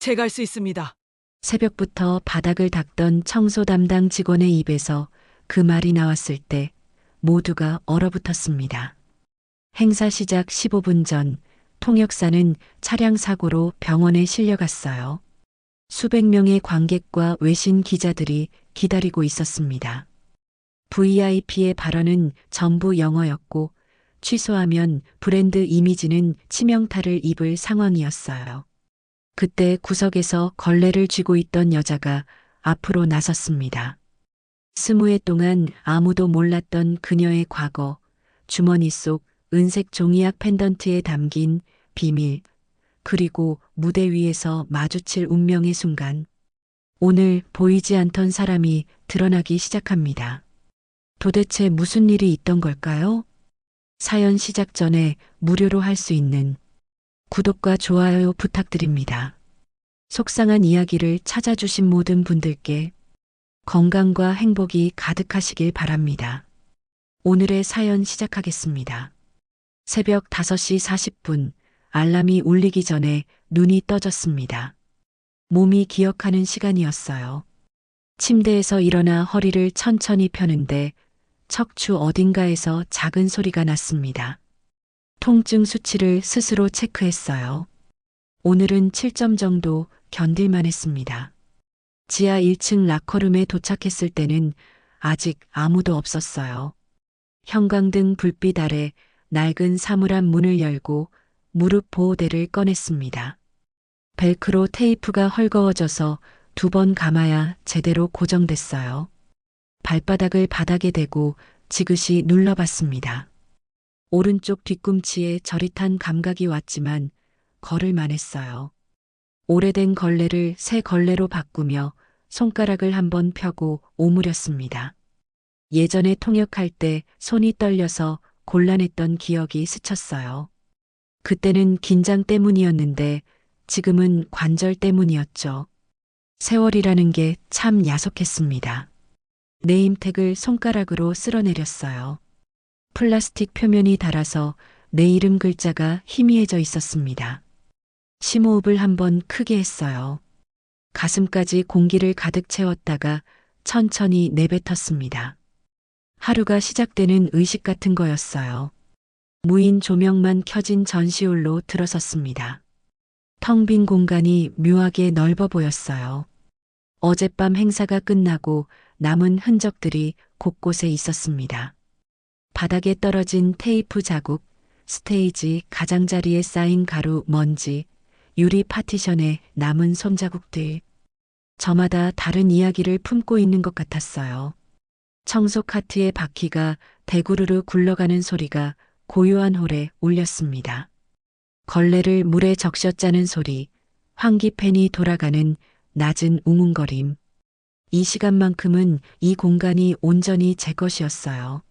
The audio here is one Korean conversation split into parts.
제가 할 수 있습니다. 새벽부터 바닥을 닦던 청소 담당 직원의 입에서 그 말이 나왔을 때 모두가 얼어붙었습니다. 행사 시작 15분 전 통역사는 차량 사고로 병원에 실려갔어요. 수백 명의 관객과 외신 기자들이 기다리고 있었습니다. VIP의 발언은 전부 영어였고 취소하면 브랜드 이미지는 치명타를 입을 상황이었어요. 그때 구석에서 걸레를 쥐고 있던 여자가 앞으로 나섰습니다. 20해 동안 아무도 몰랐던 그녀의 과거, 주머니 속 은색 종이약 펜던트에 담긴 비밀, 그리고 무대 위에서 마주칠 운명의 순간. 오늘 보이지 않던 사람이 드러나기 시작합니다. 도대체 무슨 일이 있던 걸까요? 사연 시작 전에 무료로 할 수 있는 구독과 좋아요 부탁드립니다. 속상한 이야기를 찾아주신 모든 분들께 건강과 행복이 가득하시길 바랍니다. 오늘의 사연 시작하겠습니다. 새벽 5시 40분, 알람이 울리기 전에 눈이 떠졌습니다. 몸이 기억하는 시간이었어요. 침대에서 일어나 허리를 천천히 펴는데 척추 어딘가에서 작은 소리가 났습니다. 통증 수치를 스스로 체크했어요. 오늘은 7점 정도 견딜만 했습니다. 지하 1층 라커룸에 도착했을 때는 아직 아무도 없었어요. 형광등 불빛 아래 낡은 사물함 문을 열고 무릎 보호대를 꺼냈습니다. 벨크로 테이프가 헐거워져서 2번 감아야 제대로 고정됐어요. 발바닥을 바닥에 대고 지그시 눌러봤습니다. 오른쪽 뒤꿈치에 저릿한 감각이 왔지만 걸을만 했어요. 오래된 걸레를 새 걸레로 바꾸며 손가락을 한번 펴고 오므렸습니다. 예전에 통역할 때 손이 떨려서 곤란했던 기억이 스쳤어요. 그때는 긴장 때문이었는데 지금은 관절 때문이었죠. 세월이라는 게 참 야속했습니다. 네임택을 손가락으로 쓸어내렸어요. 플라스틱 표면이 닳아서 내 이름 글자가 희미해져 있었습니다. 심호흡을 한번 크게 했어요. 가슴까지 공기를 가득 채웠다가 천천히 내뱉었습니다. 하루가 시작되는 의식 같은 거였어요. 무인 조명만 켜진 전시홀로 들어섰습니다. 텅 빈 공간이 묘하게 넓어 보였어요. 어젯밤 행사가 끝나고 남은 흔적들이 곳곳에 있었습니다. 바닥에 떨어진 테이프 자국, 스테이지 가장자리에 쌓인 가루, 먼지, 유리 파티션에 남은 손자국들. 저마다 다른 이야기를 품고 있는 것 같았어요. 청소 카트의 바퀴가 대구르르 굴러가는 소리가 고요한 홀에 울렸습니다. 걸레를 물에 적셔짜는 소리, 환기팬이 돌아가는 낮은 웅웅거림. 이 시간만큼은 이 공간이 온전히 제 것이었어요.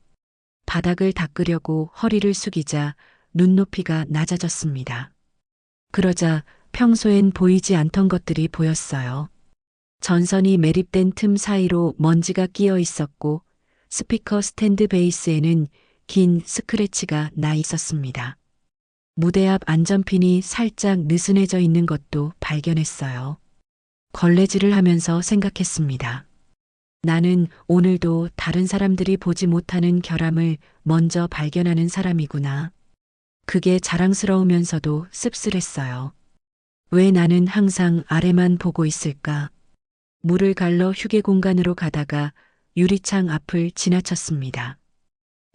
바닥을 닦으려고 허리를 숙이자 눈높이가 낮아졌습니다. 그러자 평소엔 보이지 않던 것들이 보였어요. 전선이 매립된 틈 사이로 먼지가 끼어 있었고 스피커 스탠드 베이스에는 긴 스크래치가 나 있었습니다. 무대 앞 안전핀이 살짝 느슨해져 있는 것도 발견했어요. 걸레질을 하면서 생각했습니다. 나는 오늘도 다른 사람들이 보지 못하는 결함을 먼저 발견하는 사람이구나. 그게 자랑스러우면서도 씁쓸했어요. 왜 나는 항상 아래만 보고 있을까? 물을 갈러 휴게 공간으로 가다가 유리창 앞을 지나쳤습니다.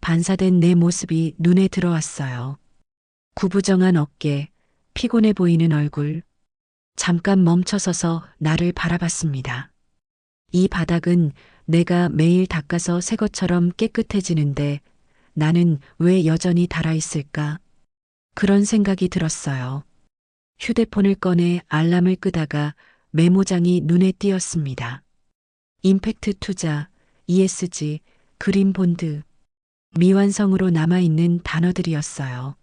반사된 내 모습이 눈에 들어왔어요. 구부정한 어깨, 피곤해 보이는 얼굴. 잠깐 멈춰서서 나를 바라봤습니다. 이 바닥은 내가 매일 닦아서 새 것처럼 깨끗해지는데 나는 왜 여전히 달아있을까? 그런 생각이 들었어요. 휴대폰을 꺼내 알람을 끄다가 메모장이 눈에 띄었습니다. 임팩트 투자, ESG, 그린 본드. 미완성으로 남아있는 단어들이었어요.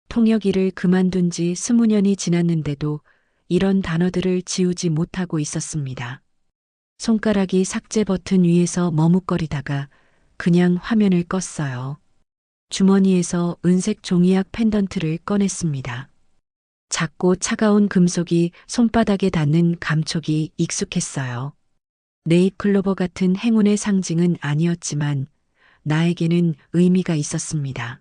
통역 일을 그만둔 지 20년이 지났는데도 이런 단어들을 지우지 못하고 있었습니다. 손가락이 삭제 버튼 위에서 머뭇거리다가 그냥 화면을 껐어요. 주머니에서 은색 종이약 펜던트를 꺼냈습니다. 작고 차가운 금속이 손바닥에 닿는 감촉이 익숙했어요. 네잎클로버 같은 행운의 상징은 아니었지만 나에게는 의미가 있었습니다.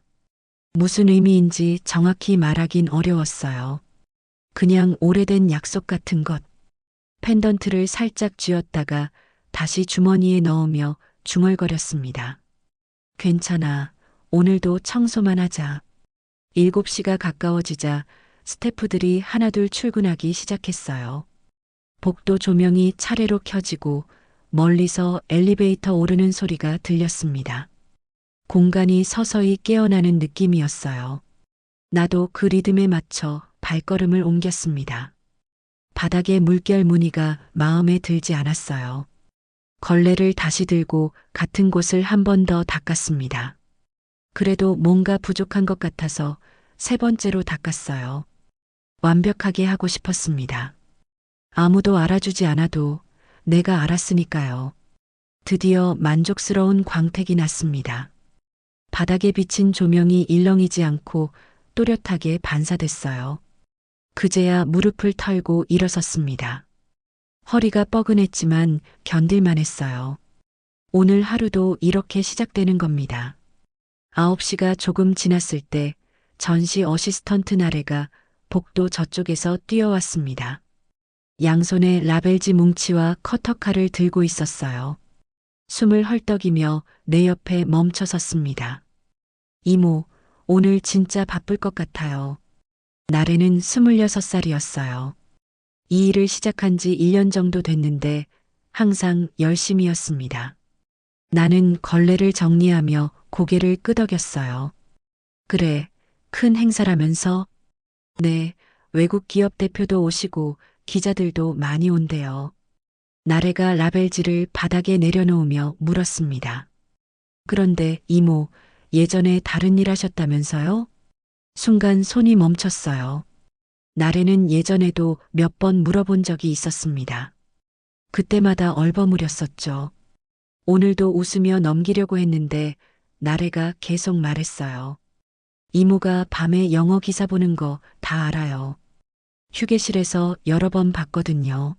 무슨 의미인지 정확히 말하긴 어려웠어요. 그냥 오래된 약속 같은 것. 펜던트를 살짝 쥐었다가 다시 주머니에 넣으며 중얼거렸습니다. 괜찮아. 오늘도 청소만 하자. 7시가 가까워지자 스태프들이 하나둘 출근하기 시작했어요. 복도 조명이 차례로 켜지고 멀리서 엘리베이터 오르는 소리가 들렸습니다. 공간이 서서히 깨어나는 느낌이었어요. 나도 그 리듬에 맞춰 발걸음을 옮겼습니다. 바닥의 물결 무늬가 마음에 들지 않았어요. 걸레를 다시 들고 같은 곳을 한 번 더 닦았습니다. 그래도 뭔가 부족한 것 같아서 3번째로 닦았어요. 완벽하게 하고 싶었습니다. 아무도 알아주지 않아도 내가 알았으니까요. 드디어 만족스러운 광택이 났습니다. 바닥에 비친 조명이 일렁이지 않고 또렷하게 반사됐어요. 그제야 무릎을 털고 일어섰습니다. 허리가 뻐근했지만 견딜만 했어요. 오늘 하루도 이렇게 시작되는 겁니다. 9시가 조금 지났을 때 전시 어시스턴트 나래가 복도 저쪽에서 뛰어왔습니다. 양손에 라벨지 뭉치와 커터칼을 들고 있었어요. 숨을 헐떡이며 내 옆에 멈춰 섰습니다. 이모, 오늘 진짜 바쁠 것 같아요. 나래는 26살이었어요. 이 일을 시작한 지 1년 정도 됐는데 항상 열심히였습니다. 나는 걸레를 정리하며 고개를 끄덕였어요. 그래, 큰 행사라면서? 네, 외국 기업 대표도 오시고 기자들도 많이 온대요. 나래가 라벨지를 바닥에 내려놓으며 물었습니다. 그런데 이모, 예전에 다른 일 하셨다면서요? 순간 손이 멈췄어요. 나래는 예전에도 몇 번 물어본 적이 있었습니다. 그때마다 얼버무렸었죠. 오늘도 웃으며 넘기려고 했는데 나래가 계속 말했어요. 이모가 밤에 영어 기사 보는 거 다 알아요. 휴게실에서 여러 번 봤거든요.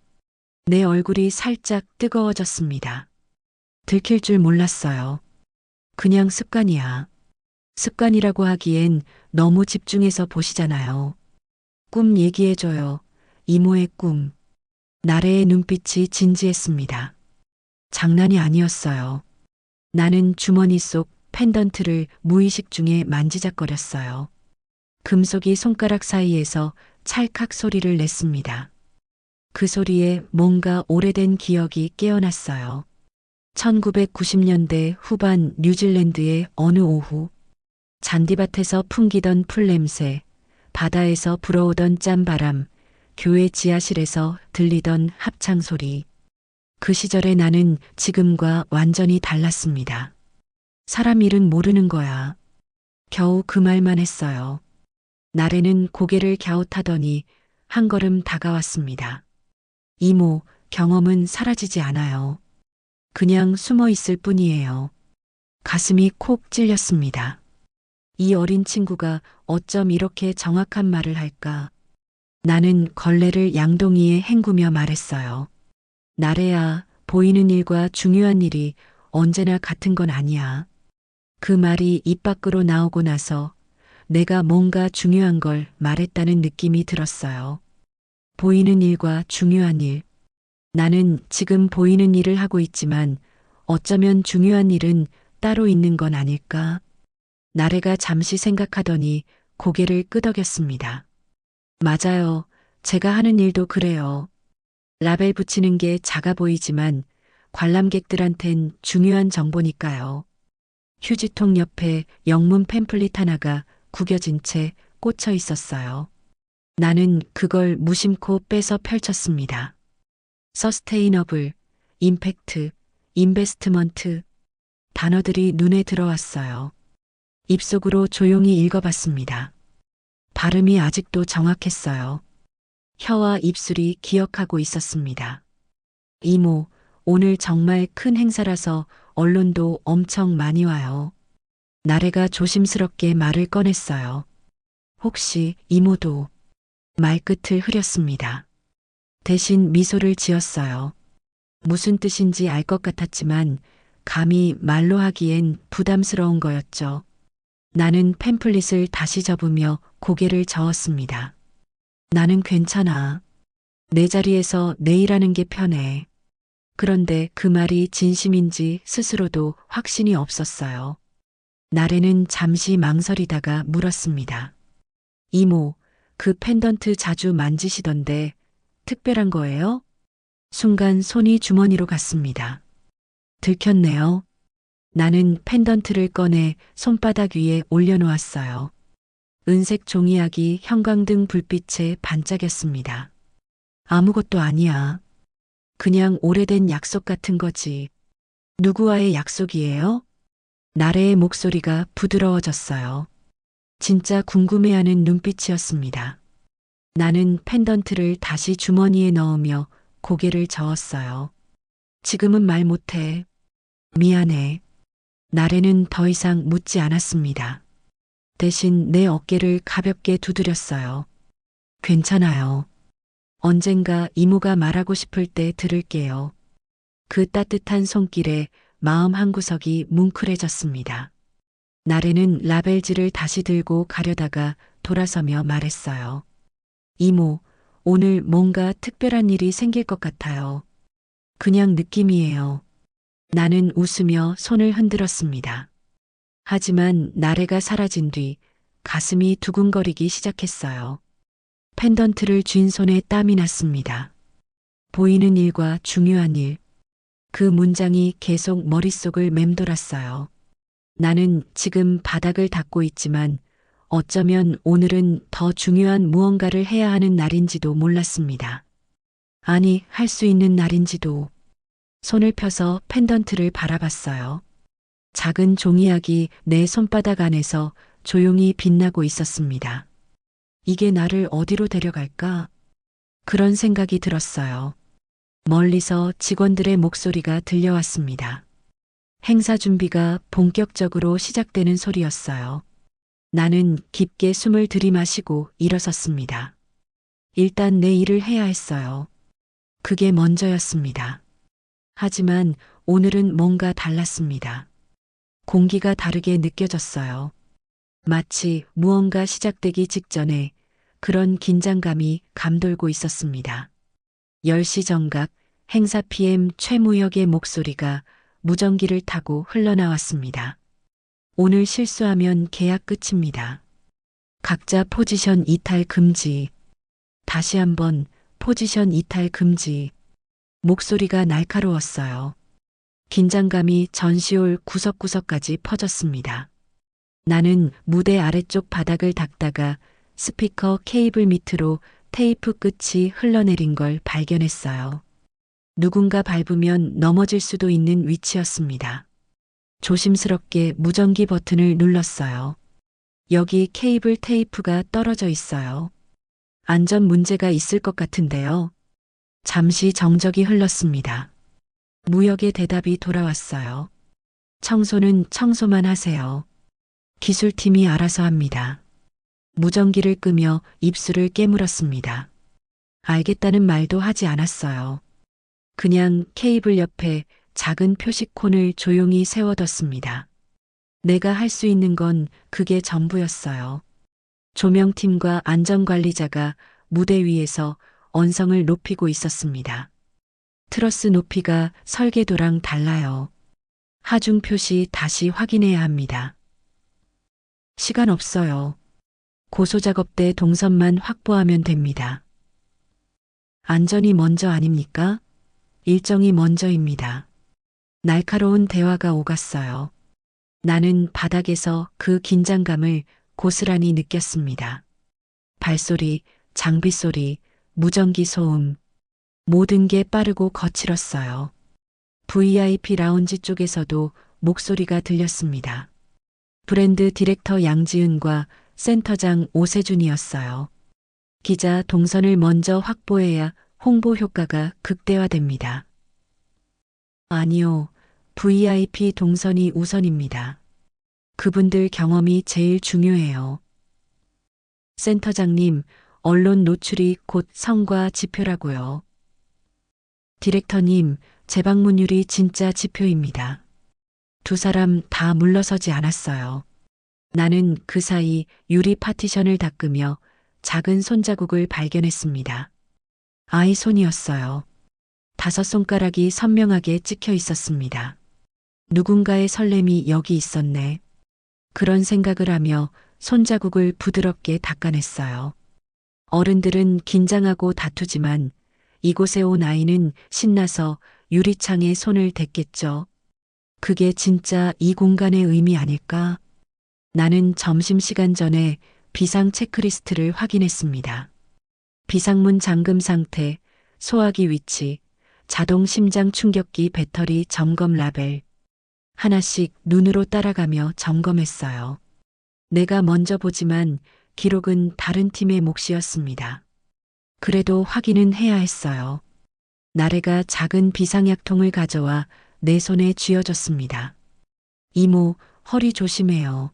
내 얼굴이 살짝 뜨거워졌습니다. 들킬 줄 몰랐어요. 그냥 습관이야. 습관이라고 하기엔 너무 집중해서 보시잖아요. 꿈 얘기해줘요. 이모의 꿈. 나래의 눈빛이 진지했습니다. 장난이 아니었어요. 나는 주머니 속 펜던트를 무의식 중에 만지작거렸어요. 금속이 손가락 사이에서 찰칵 소리를 냈습니다. 그 소리에 뭔가 오래된 기억이 깨어났어요. 1990년대 후반 뉴질랜드의 어느 오후, 잔디밭에서 풍기던 풀냄새, 바다에서 불어오던 짠바람, 교회 지하실에서 들리던 합창소리. 그 시절의 나는 지금과 완전히 달랐습니다. 사람 일은 모르는 거야. 겨우 그 말만 했어요. 나래는 고개를 갸웃하더니 한 걸음 다가왔습니다. 이모, 경험은 사라지지 않아요. 그냥 숨어 있을 뿐이에요. 가슴이 콕 찔렸습니다. 이 어린 친구가 어쩜 이렇게 정확한 말을 할까? 나는 걸레를 양동이에 헹구며 말했어요. 나래야, 보이는 일과 중요한 일이 언제나 같은 건 아니야. 그 말이 입 밖으로 나오고 나서 내가 뭔가 중요한 걸 말했다는 느낌이 들었어요. 보이는 일과 중요한 일. 나는 지금 보이는 일을 하고 있지만 어쩌면 중요한 일은 따로 있는 건 아닐까? 나래가 잠시 생각하더니 고개를 끄덕였습니다. 맞아요. 제가 하는 일도 그래요. 라벨 붙이는 게 작아 보이지만 관람객들한텐 중요한 정보니까요. 휴지통 옆에 영문 팸플릿 하나가 구겨진 채 꽂혀 있었어요. 나는 그걸 무심코 빼서 펼쳤습니다. 서스테이너블, 임팩트, 인베스트먼트. 단어들이 눈에 들어왔어요. 입속으로 조용히 읽어봤습니다. 발음이 아직도 정확했어요. 혀와 입술이 기억하고 있었습니다. 이모, 오늘 정말 큰 행사라서 언론도 엄청 많이 와요. 나래가 조심스럽게 말을 꺼냈어요. 혹시 이모도 말끝을 흐렸습니다. 대신 미소를 지었어요. 무슨 뜻인지 알 것 같았지만 감히 말로 하기엔 부담스러운 거였죠. 나는 팸플릿을 다시 접으며 고개를 저었습니다. 나는 괜찮아. 내 자리에서 내 일하는 게 편해. 그런데 그 말이 진심인지 스스로도 확신이 없었어요. 나래는 잠시 망설이다가 물었습니다. 이모, 그 펜던트 자주 만지시던데 특별한 거예요? 순간 손이 주머니로 갔습니다. 들켰네요. 나는 펜던트를 꺼내 손바닥 위에 올려놓았어요. 은색 종이약이 형광등 불빛에 반짝였습니다. 아무것도 아니야. 그냥 오래된 약속 같은 거지. 누구와의 약속이에요? 나래의 목소리가 부드러워졌어요. 진짜 궁금해하는 눈빛이었습니다. 나는 펜던트를 다시 주머니에 넣으며 고개를 저었어요. 지금은 말 못해. 미안해. 나래는 더 이상 묻지 않았습니다. 대신 내 어깨를 가볍게 두드렸어요. 괜찮아요. 언젠가 이모가 말하고 싶을 때 들을게요. 그 따뜻한 손길에 마음 한구석이 뭉클해졌습니다. 나래는 라벨지를 다시 들고 가려다가 돌아서며 말했어요. 이모, 오늘 뭔가 특별한 일이 생길 것 같아요. 그냥 느낌이에요. 나는 웃으며 손을 흔들었습니다. 하지만 나래가 사라진 뒤 가슴이 두근거리기 시작했어요. 펜던트를 쥔 손에 땀이 났습니다. 보이는 일과 중요한 일. 그 문장이 계속 머릿속을 맴돌았어요. 나는 지금 바닥을 닦고 있지만 어쩌면 오늘은 더 중요한 무언가를 해야 하는 날인지도 몰랐습니다. 아니, 할 수 있는 날인지도. 손을 펴서 펜던트를 바라봤어요. 작은 종이약이 내 손바닥 안에서 조용히 빛나고 있었습니다. 이게 나를 어디로 데려갈까? 그런 생각이 들었어요. 멀리서 직원들의 목소리가 들려왔습니다. 행사 준비가 본격적으로 시작되는 소리였어요. 나는 깊게 숨을 들이마시고 일어섰습니다. 일단 내 일을 해야 했어요. 그게 먼저였습니다. 하지만 오늘은 뭔가 달랐습니다. 공기가 다르게 느껴졌어요. 마치 무언가 시작되기 직전에 그런 긴장감이 감돌고 있었습니다. 10시 정각 행사 PM 최무혁의 목소리가 무전기를 타고 흘러나왔습니다. 오늘 실수하면 계약 끝입니다. 각자 포지션 이탈 금지. 다시 한번 포지션 이탈 금지. 목소리가 날카로웠어요. 긴장감이 전시홀 구석구석까지 퍼졌습니다. 나는 무대 아래쪽 바닥을 닦다가 스피커 케이블 밑으로 테이프 끝이 흘러내린 걸 발견했어요. 누군가 밟으면 넘어질 수도 있는 위치였습니다. 조심스럽게 무전기 버튼을 눌렀어요. 여기 케이블 테이프가 떨어져 있어요. 안전 문제가 있을 것 같은데요. 잠시 정적이 흘렀습니다. 무역의 대답이 돌아왔어요. 청소는 청소만 하세요. 기술팀이 알아서 합니다. 무전기를 끄며 입술을 깨물었습니다. 알겠다는 말도 하지 않았어요. 그냥 케이블 옆에 작은 표시콘을 조용히 세워뒀습니다. 내가 할 수 있는 건 그게 전부였어요. 조명팀과 안전관리자가 무대 위에서 언성을 높이고 있었습니다. 트러스 높이가 설계도랑 달라요. 하중 표시 다시 확인해야 합니다. 시간 없어요. 고소작업 때 동선만 확보하면 됩니다. 안전이 먼저 아닙니까? 일정이 먼저입니다. 날카로운 대화가 오갔어요. 나는 바닥에서 그 긴장감을 고스란히 느꼈습니다. 발소리, 장비 소리, 무전기 소음. 모든 게 빠르고 거칠었어요. VIP 라운지 쪽에서도 목소리가 들렸습니다. 브랜드 디렉터 양지은과 센터장 오세준이었어요. 기자 동선을 먼저 확보해야 홍보 효과가 극대화됩니다. 아니요, VIP 동선이 우선입니다. 그분들 경험이 제일 중요해요. 센터장님, 언론 노출이 곧 성과 지표라고요. 디렉터님, 재방문율이 진짜 지표입니다. 두 사람 다 물러서지 않았어요. 나는 그 사이 유리 파티션을 닦으며 작은 손자국을 발견했습니다. 아이 손이었어요. 5손가락이 선명하게 찍혀 있었습니다. 누군가의 설렘이 여기 있었네. 그런 생각을 하며 손자국을 부드럽게 닦아냈어요. 어른들은 긴장하고 다투지만 이곳에 온 아이는 신나서 유리창에 손을 댔겠죠. 그게 진짜 이 공간의 의미 아닐까? 나는 점심시간 전에 비상 체크리스트를 확인했습니다. 비상문 잠금 상태, 소화기 위치, 자동 심장 충격기 배터리 점검 라벨. 하나씩 눈으로 따라가며 점검했어요. 내가 먼저 보지만 기록은 다른 팀의 몫이었습니다. 그래도 확인은 해야 했어요. 나래가 작은 비상약통을 가져와 내 손에 쥐어줬습니다. 이모, 허리 조심해요.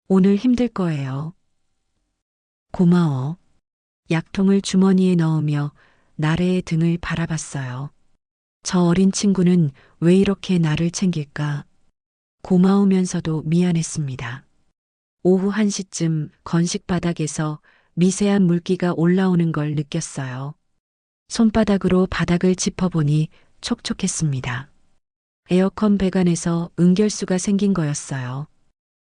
오늘 힘들 거예요. 고마워. 약통을 주머니에 넣으며 나래의 등을 바라봤어요. 저 어린 친구는 왜 이렇게 나를 챙길까? 고마우면서도 미안했습니다. 오후 1시쯤 건식 바닥에서 미세한 물기가 올라오는 걸 느꼈어요. 손바닥으로 바닥을 짚어보니 촉촉했습니다. 에어컨 배관에서 응결수가 생긴 거였어요.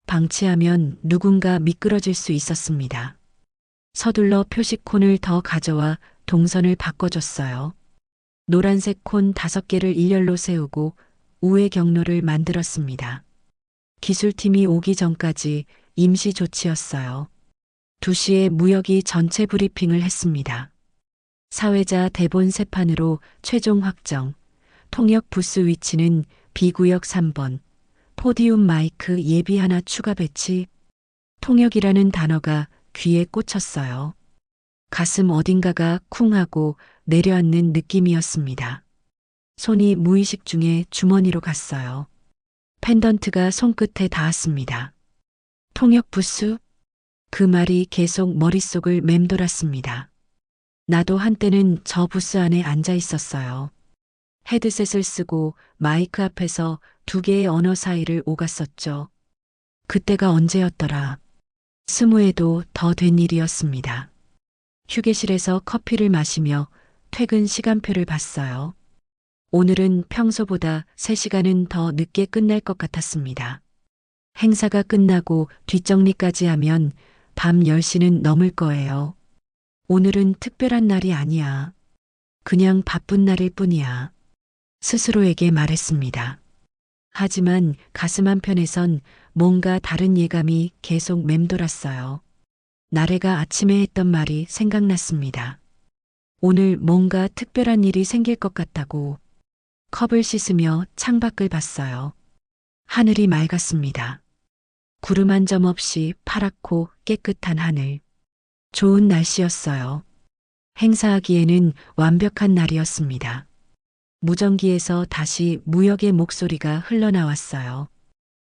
방치하면 누군가 미끄러질 수 있었습니다. 서둘러 표시콘을 더 가져와 동선을 바꿔줬어요. 노란색 콘 5개를 일렬로 세우고 우회 경로를 만들었습니다. 기술팀이 오기 전까지 임시 조치였어요. 2시에 무역이 전체 브리핑을 했습니다. 사회자 대본 3판으로 최종 확정. 통역 부스 위치는 B구역 3번. 포디움 마이크 예비 하나 추가 배치. 통역이라는 단어가 귀에 꽂혔어요. 가슴 어딘가가 쿵하고 내려앉는 느낌이었습니다. 손이 무의식 중에 주머니로 갔어요. 펜던트가 손끝에 닿았습니다. 통역 부스? 그 말이 계속 머릿속을 맴돌았습니다. 나도 한때는 저 부스 안에 앉아 있었어요. 헤드셋을 쓰고 마이크 앞에서 2개의 언어 사이를 오갔었죠. 그때가 언제였더라. 20회도 더 된 일이었습니다. 휴게실에서 커피를 마시며 퇴근 시간표를 봤어요. 오늘은 평소보다 3시간은 더 늦게 끝날 것 같았습니다. 행사가 끝나고 뒷정리까지 하면 밤 10시는 넘을 거예요. 오늘은 특별한 날이 아니야. 그냥 바쁜 날일 뿐이야. 스스로에게 말했습니다. 하지만 가슴 한편에선 뭔가 다른 예감이 계속 맴돌았어요. 나래가 아침에 했던 말이 생각났습니다. 오늘 뭔가 특별한 일이 생길 것 같다고. 컵을 씻으며 창밖을 봤어요. 하늘이 맑았습니다. 구름 한 점 없이 파랗고 깨끗한 하늘. 좋은 날씨였어요. 행사하기에는 완벽한 날이었습니다. 무전기에서 다시 무역의 목소리가 흘러나왔어요.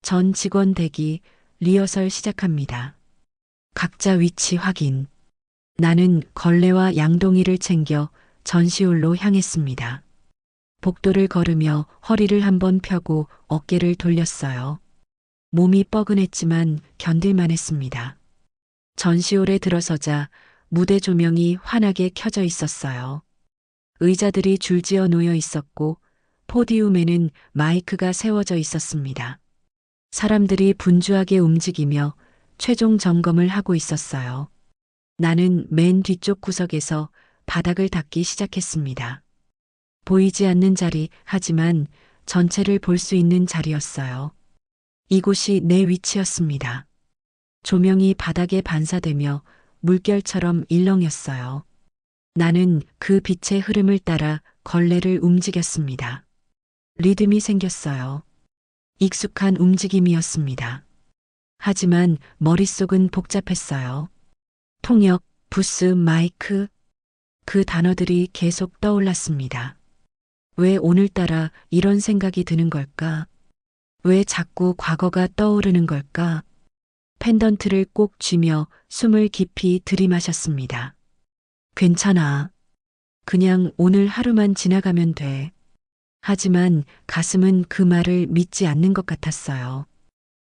전 직원 대기, 리허설 시작합니다. 각자 위치 확인. 나는 걸레와 양동이를 챙겨 전시홀로 향했습니다. 복도를 걸으며 허리를 한번 펴고 어깨를 돌렸어요. 몸이 뻐근했지만 견딜만 했습니다. 전시홀에 들어서자 무대 조명이 환하게 켜져 있었어요. 의자들이 줄지어 놓여 있었고 포디움에는 마이크가 세워져 있었습니다. 사람들이 분주하게 움직이며 최종 점검을 하고 있었어요. 나는 맨 뒤쪽 구석에서 바닥을 닦기 시작했습니다. 보이지 않는 자리, 하지만 전체를 볼 수 있는 자리였어요. 이곳이 내 위치였습니다. 조명이 바닥에 반사되며 물결처럼 일렁였어요. 나는 그 빛의 흐름을 따라 걸레를 움직였습니다. 리듬이 생겼어요. 익숙한 움직임이었습니다. 하지만 머릿속은 복잡했어요. 통역, 부스, 마이크. 그 단어들이 계속 떠올랐습니다. 왜 오늘따라 이런 생각이 드는 걸까? 왜 자꾸 과거가 떠오르는 걸까? 펜던트를 꼭 쥐며 숨을 깊이 들이마셨습니다. 괜찮아. 그냥 오늘 하루만 지나가면 돼. 하지만 가슴은 그 말을 믿지 않는 것 같았어요.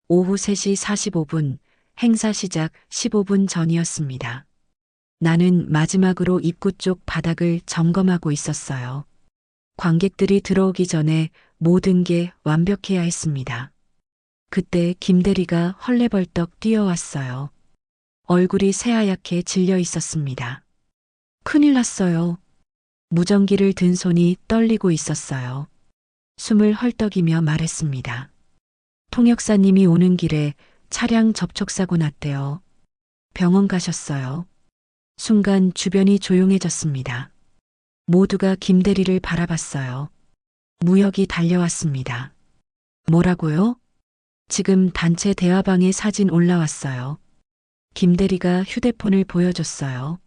오후 3시 45분, 행사 시작 15분 전이었습니다. 나는 마지막으로 입구 쪽 바닥을 점검하고 있었어요. 관객들이 들어오기 전에 모든 게 완벽해야 했습니다. 그때 김 대리가 헐레벌떡 뛰어왔어요. 얼굴이 새하얗게 질려 있었습니다. 큰일 났어요. 무전기를 든 손이 떨리고 있었어요. 숨을 헐떡이며 말했습니다. 통역사님이 오는 길에 차량 접촉사고 났대요. 병원 가셨어요. 순간 주변이 조용해졌습니다. 모두가 김 대리를 바라봤어요. 무역이 달려왔습니다. 뭐라고요? 지금 단체 대화방에 사진 올라왔어요. 김 대리가 휴대폰을 보여줬어요.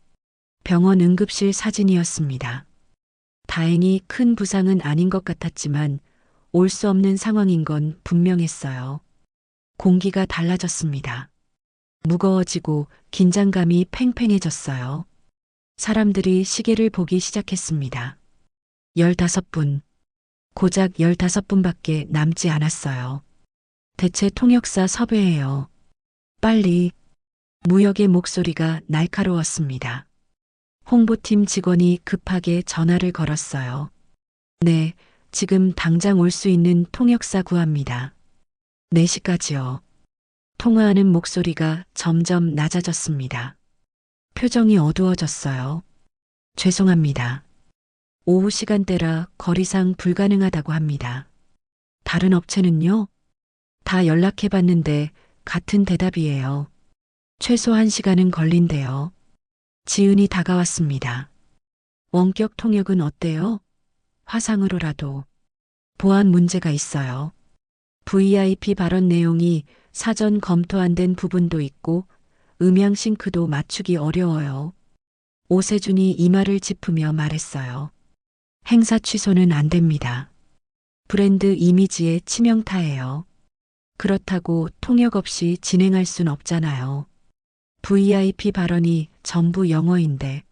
병원 응급실 사진이었습니다. 다행히 큰 부상은 아닌 것 같았지만 올 수 없는 상황인 건 분명했어요. 공기가 달라졌습니다. 무거워지고 긴장감이 팽팽해졌어요. 사람들이 시계를 보기 시작했습니다. 15분. 고작 15분밖에 남지 않았어요. 대체 통역사 섭외해요. 빨리. 무역의 목소리가 날카로웠습니다. 홍보팀 직원이 급하게 전화를 걸었어요. 네, 지금 당장 올 수 있는 통역사 구합니다. 4시까지요. 통화하는 목소리가 점점 낮아졌습니다. 표정이 어두워졌어요. 죄송합니다. 오후 시간대라 거리상 불가능하다고 합니다. 다른 업체는요? 다 연락해봤는데 같은 대답이에요. 최소 1시간은 걸린대요. 지은이 다가왔습니다. 원격 통역은 어때요? 화상으로라도. 보안 문제가 있어요. VIP 발언 내용이 사전 검토 안 된 부분도 있고 음향 싱크도 맞추기 어려워요. 오세준이 이마를 짚으며 말했어요. 행사 취소는 안 됩니다. 브랜드 이미지에 치명타예요. 그렇다고 통역 없이 진행할 순 없잖아요. VIP 발언이 전부 영어인데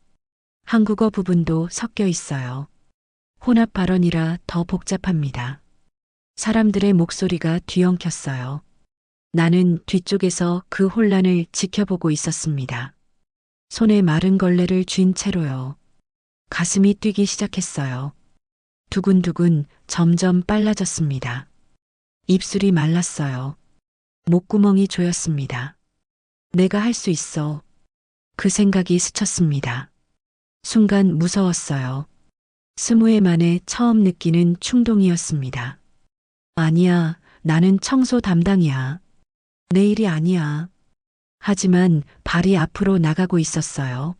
한국어 부분도 섞여 있어요. 혼합 발언이라 더 복잡합니다. 사람들의 목소리가 뒤엉켰어요. 나는 뒤쪽에서 그 혼란을 지켜보고 있었습니다. 손에 마른 걸레를 쥔 채로요. 가슴이 뛰기 시작했어요. 두근두근 점점 빨라졌습니다. 입술이 말랐어요. 목구멍이 조였습니다. 내가 할 수 있어. 그 생각이 스쳤습니다. 순간 무서웠어요. 20회 만에 처음 느끼는 충동이었습니다. 아니야, 나는 청소 담당이야. 내 일이 아니야. 하지만 발이 앞으로 나가고 있었어요.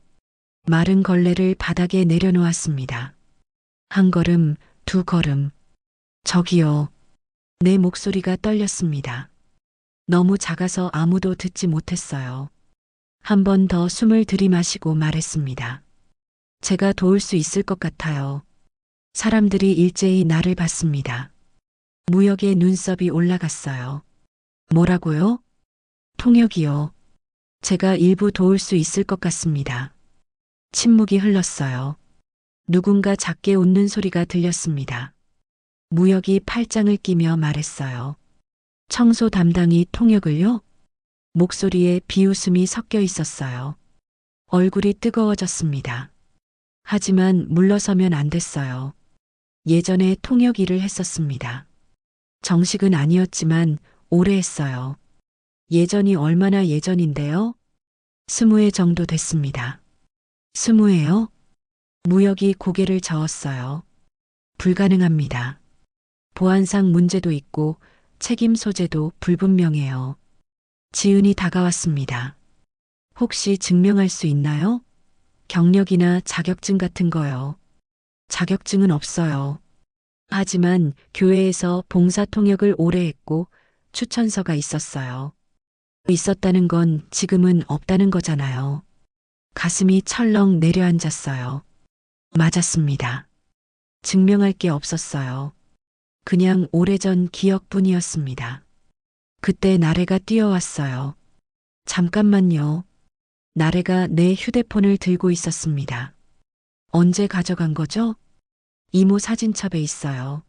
마른 걸레를 바닥에 내려놓았습니다. 한 걸음, 두 걸음. 저기요. 내 목소리가 떨렸습니다. 너무 작아서 아무도 듣지 못했어요. 한 번 더 숨을 들이마시고 말했습니다. 제가 도울 수 있을 것 같아요. 사람들이 일제히 나를 봤습니다. 무역의 눈썹이 올라갔어요. 뭐라고요? 통역이요. 제가 일부 도울 수 있을 것 같습니다. 침묵이 흘렀어요. 누군가 작게 웃는 소리가 들렸습니다. 무역이 팔짱을 끼며 말했어요. 청소 담당이 통역을요? 목소리에 비웃음이 섞여 있었어요. 얼굴이 뜨거워졌습니다. 하지만 물러서면 안 됐어요. 예전에 통역 일을 했었습니다. 정식은 아니었지만 오래 했어요. 예전이 얼마나 예전인데요? 20회 정도 됐습니다. 20회요? 무역이 고개를 저었어요. 불가능합니다. 보안상 문제도 있고 책임 소재도 불분명해요. 지은이 다가왔습니다. 혹시 증명할 수 있나요? 경력이나 자격증 같은 거요. 자격증은 없어요. 하지만 교회에서 봉사 통역을 오래 했고 추천서가 있었어요. 있었다는 건 지금은 없다는 거잖아요. 가슴이 철렁 내려앉았어요. 맞았습니다. 증명할 게 없었어요. 그냥 오래전 기억뿐이었습니다. 그때 나래가 뛰어왔어요. 잠깐만요. 나래가 내 휴대폰을 들고 있었습니다. 언제 가져간 거죠? 이모 사진첩에 있어요.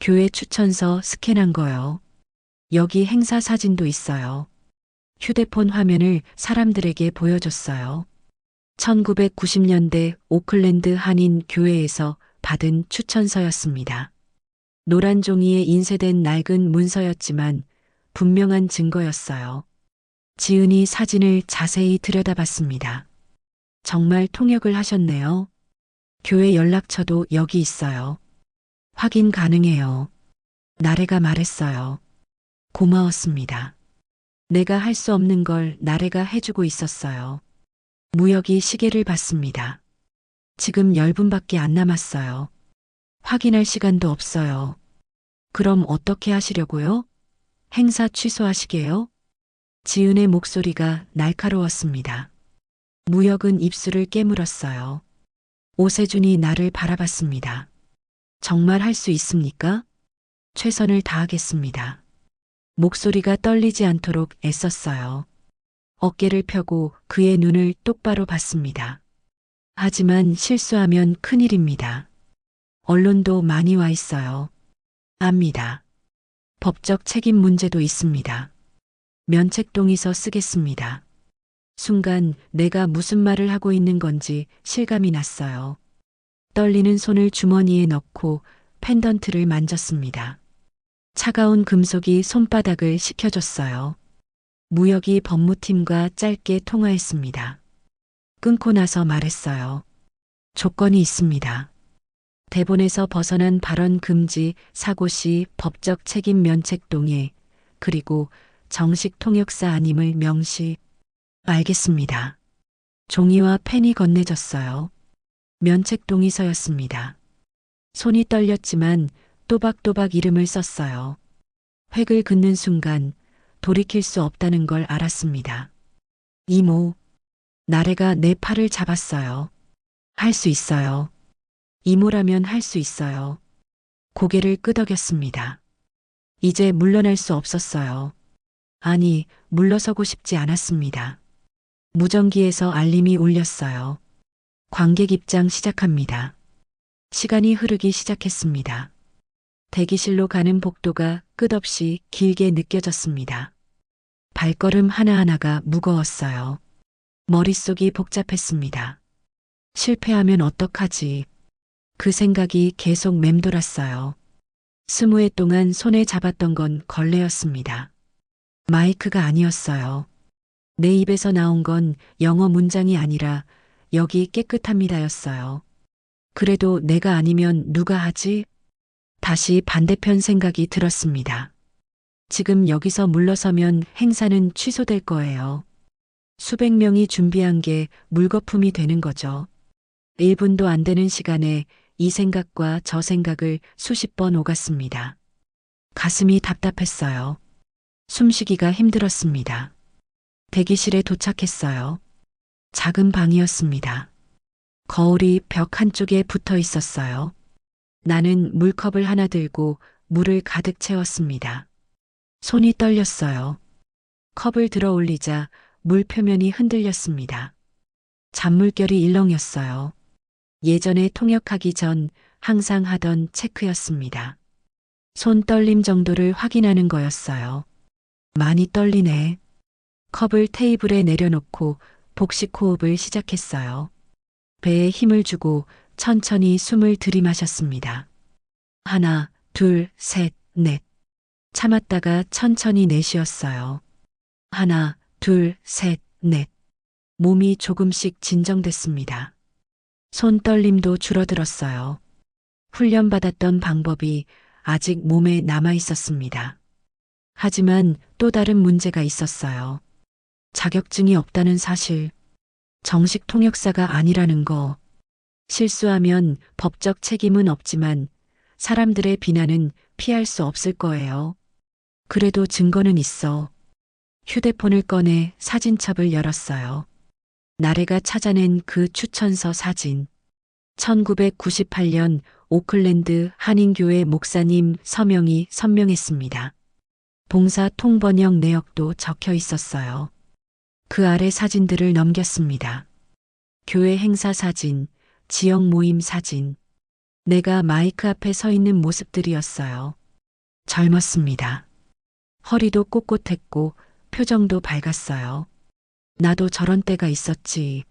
교회 추천서 스캔한 거요. 여기 행사 사진도 있어요. 휴대폰 화면을 사람들에게 보여줬어요. 1990년대 오클랜드 한인 교회에서 받은 추천서였습니다. 노란 종이에 인쇄된 낡은 문서였지만 분명한 증거였어요. 지은이 사진을 자세히 들여다봤습니다. 정말 통역을 하셨네요. 교회 연락처도 여기 있어요. 확인 가능해요. 나래가 말했어요. 고마웠습니다. 내가 할 수 없는 걸 나래가 해주고 있었어요. 무역이 시계를 봤습니다. 지금 10분밖에 안 남았어요. 확인할 시간도 없어요. 그럼 어떻게 하시려고요? 행사 취소하시게요? 지은의 목소리가 날카로웠습니다. 무역은 입술을 깨물었어요. 오세준이 나를 바라봤습니다. 정말 할 수 있습니까? 최선을 다하겠습니다. 목소리가 떨리지 않도록 애썼어요. 어깨를 펴고 그의 눈을 똑바로 봤습니다. 하지만 실수하면 큰일입니다. 언론도 많이 와 있어요. 압니다. 법적 책임 문제도 있습니다. 면책동의서 쓰겠습니다. 순간 내가 무슨 말을 하고 있는 건지 실감이 났어요. 떨리는 손을 주머니에 넣고 펜던트를 만졌습니다. 차가운 금속이 손바닥을 식혀줬어요. 무역이 법무팀과 짧게 통화했습니다. 끊고 나서 말했어요. 조건이 있습니다. 대본에서 벗어난 발언 금지, 사고 시 법적 책임 면책 동의, 그리고 정식 통역사 아님을 명시. 알겠습니다. 종이와 펜이 건네졌어요. 면책 동의서였습니다. 손이 떨렸지만 또박또박 이름을 썼어요. 획을 긋는 순간 돌이킬 수 없다는 걸 알았습니다. 이모, 나래가 내 팔을 잡았어요. 할 수 있어요. 이모라면 할 수 있어요. 고개를 끄덕였습니다. 이제 물러날 수 없었어요. 아니, 물러서고 싶지 않았습니다. 무전기에서 알림이 울렸어요. 관객 입장 시작합니다. 시간이 흐르기 시작했습니다. 대기실로 가는 복도가 끝없이 길게 느껴졌습니다. 발걸음 하나하나가 무거웠어요. 머릿속이 복잡했습니다. 실패하면 어떡하지? 그 생각이 계속 맴돌았어요. 20회 동안 손에 잡았던 건 걸레였습니다. 마이크가 아니었어요. 내 입에서 나온 건 영어 문장이 아니라 여기 깨끗합니다였어요. 그래도 내가 아니면 누가 하지? 다시 반대편 생각이 들었습니다. 지금 여기서 물러서면 행사는 취소될 거예요. 수백 명이 준비한 게 물거품이 되는 거죠. 1분도 안 되는 시간에 이 생각과 저 생각을 수십 번 오갔습니다. 가슴이 답답했어요. 숨쉬기가 힘들었습니다. 대기실에 도착했어요. 작은 방이었습니다. 거울이 벽 한쪽에 붙어 있었어요. 나는 물컵을 하나 들고 물을 가득 채웠습니다. 손이 떨렸어요. 컵을 들어 올리자 물 표면이 흔들렸습니다. 잔물결이 일렁였어요. 예전에 통역하기 전 항상 하던 체크였습니다. 손 떨림 정도를 확인하는 거였어요. 많이 떨리네. 컵을 테이블에 내려놓고 복식 호흡을 시작했어요. 배에 힘을 주고 천천히 숨을 들이마셨습니다. 하나, 둘, 셋, 넷. 참았다가 천천히 내쉬었어요. 하나, 둘, 셋, 넷. 몸이 조금씩 진정됐습니다. 손 떨림도 줄어들었어요. 훈련받았던 방법이 아직 몸에 남아 있었습니다. 하지만 또 다른 문제가 있었어요. 자격증이 없다는 사실, 정식 통역사가 아니라는 거, 실수하면 법적 책임은 없지만 사람들의 비난은 피할 수 없을 거예요. 그래도 증거는 있어. 휴대폰을 꺼내 사진첩을 열었어요. 나래가 찾아낸 그 추천서 사진. 1998년 오클랜드 한인교회 목사님 서명이 선명했습니다. 봉사 통번역 내역도 적혀 있었어요. 그 아래 사진들을 넘겼습니다. 교회 행사 사진, 지역 모임 사진. 내가 마이크 앞에 서 있는 모습들이었어요. 젊었습니다. 허리도 꼿꼿했고 표정도 밝았어요. 나도 저런 때가 있었지.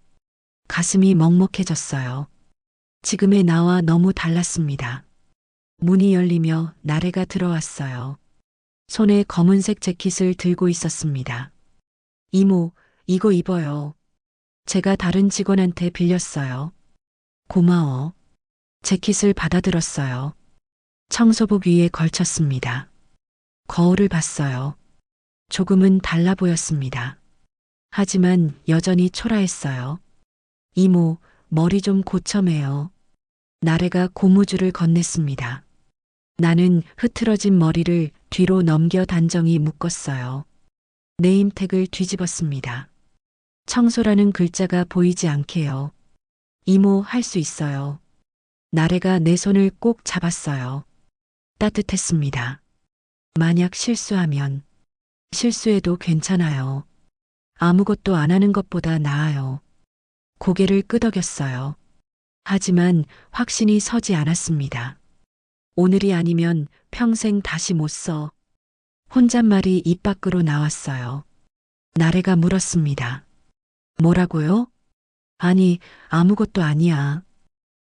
가슴이 먹먹해졌어요. 지금의 나와 너무 달랐습니다. 문이 열리며 나래가 들어왔어요. 손에 검은색 재킷을 들고 있었습니다. 이모, 이거 입어요. 제가 다른 직원한테 빌렸어요. 고마워. 재킷을 받아들었어요. 청소복 위에 걸쳤습니다. 거울을 봤어요. 조금은 달라 보였습니다. 하지만 여전히 초라했어요. 이모, 머리 좀 고쳐매요. 나래가 고무줄을 건넸습니다. 나는 흐트러진 머리를 뒤로 넘겨 단정히 묶었어요. 네임택을 뒤집었습니다. 청소라는 글자가 보이지 않게요. 이모, 할 수 있어요. 나래가 내 손을 꼭 잡았어요. 따뜻했습니다. 만약 실수하면 실수해도 괜찮아요. 아무것도 안 하는 것보다 나아요. 고개를 끄덕였어요. 하지만 확신이 서지 않았습니다. 오늘이 아니면 평생 다시 못 써. 혼잣말이 입 밖으로 나왔어요. 나래가 물었습니다. 뭐라고요? 아니, 아무것도 아니야.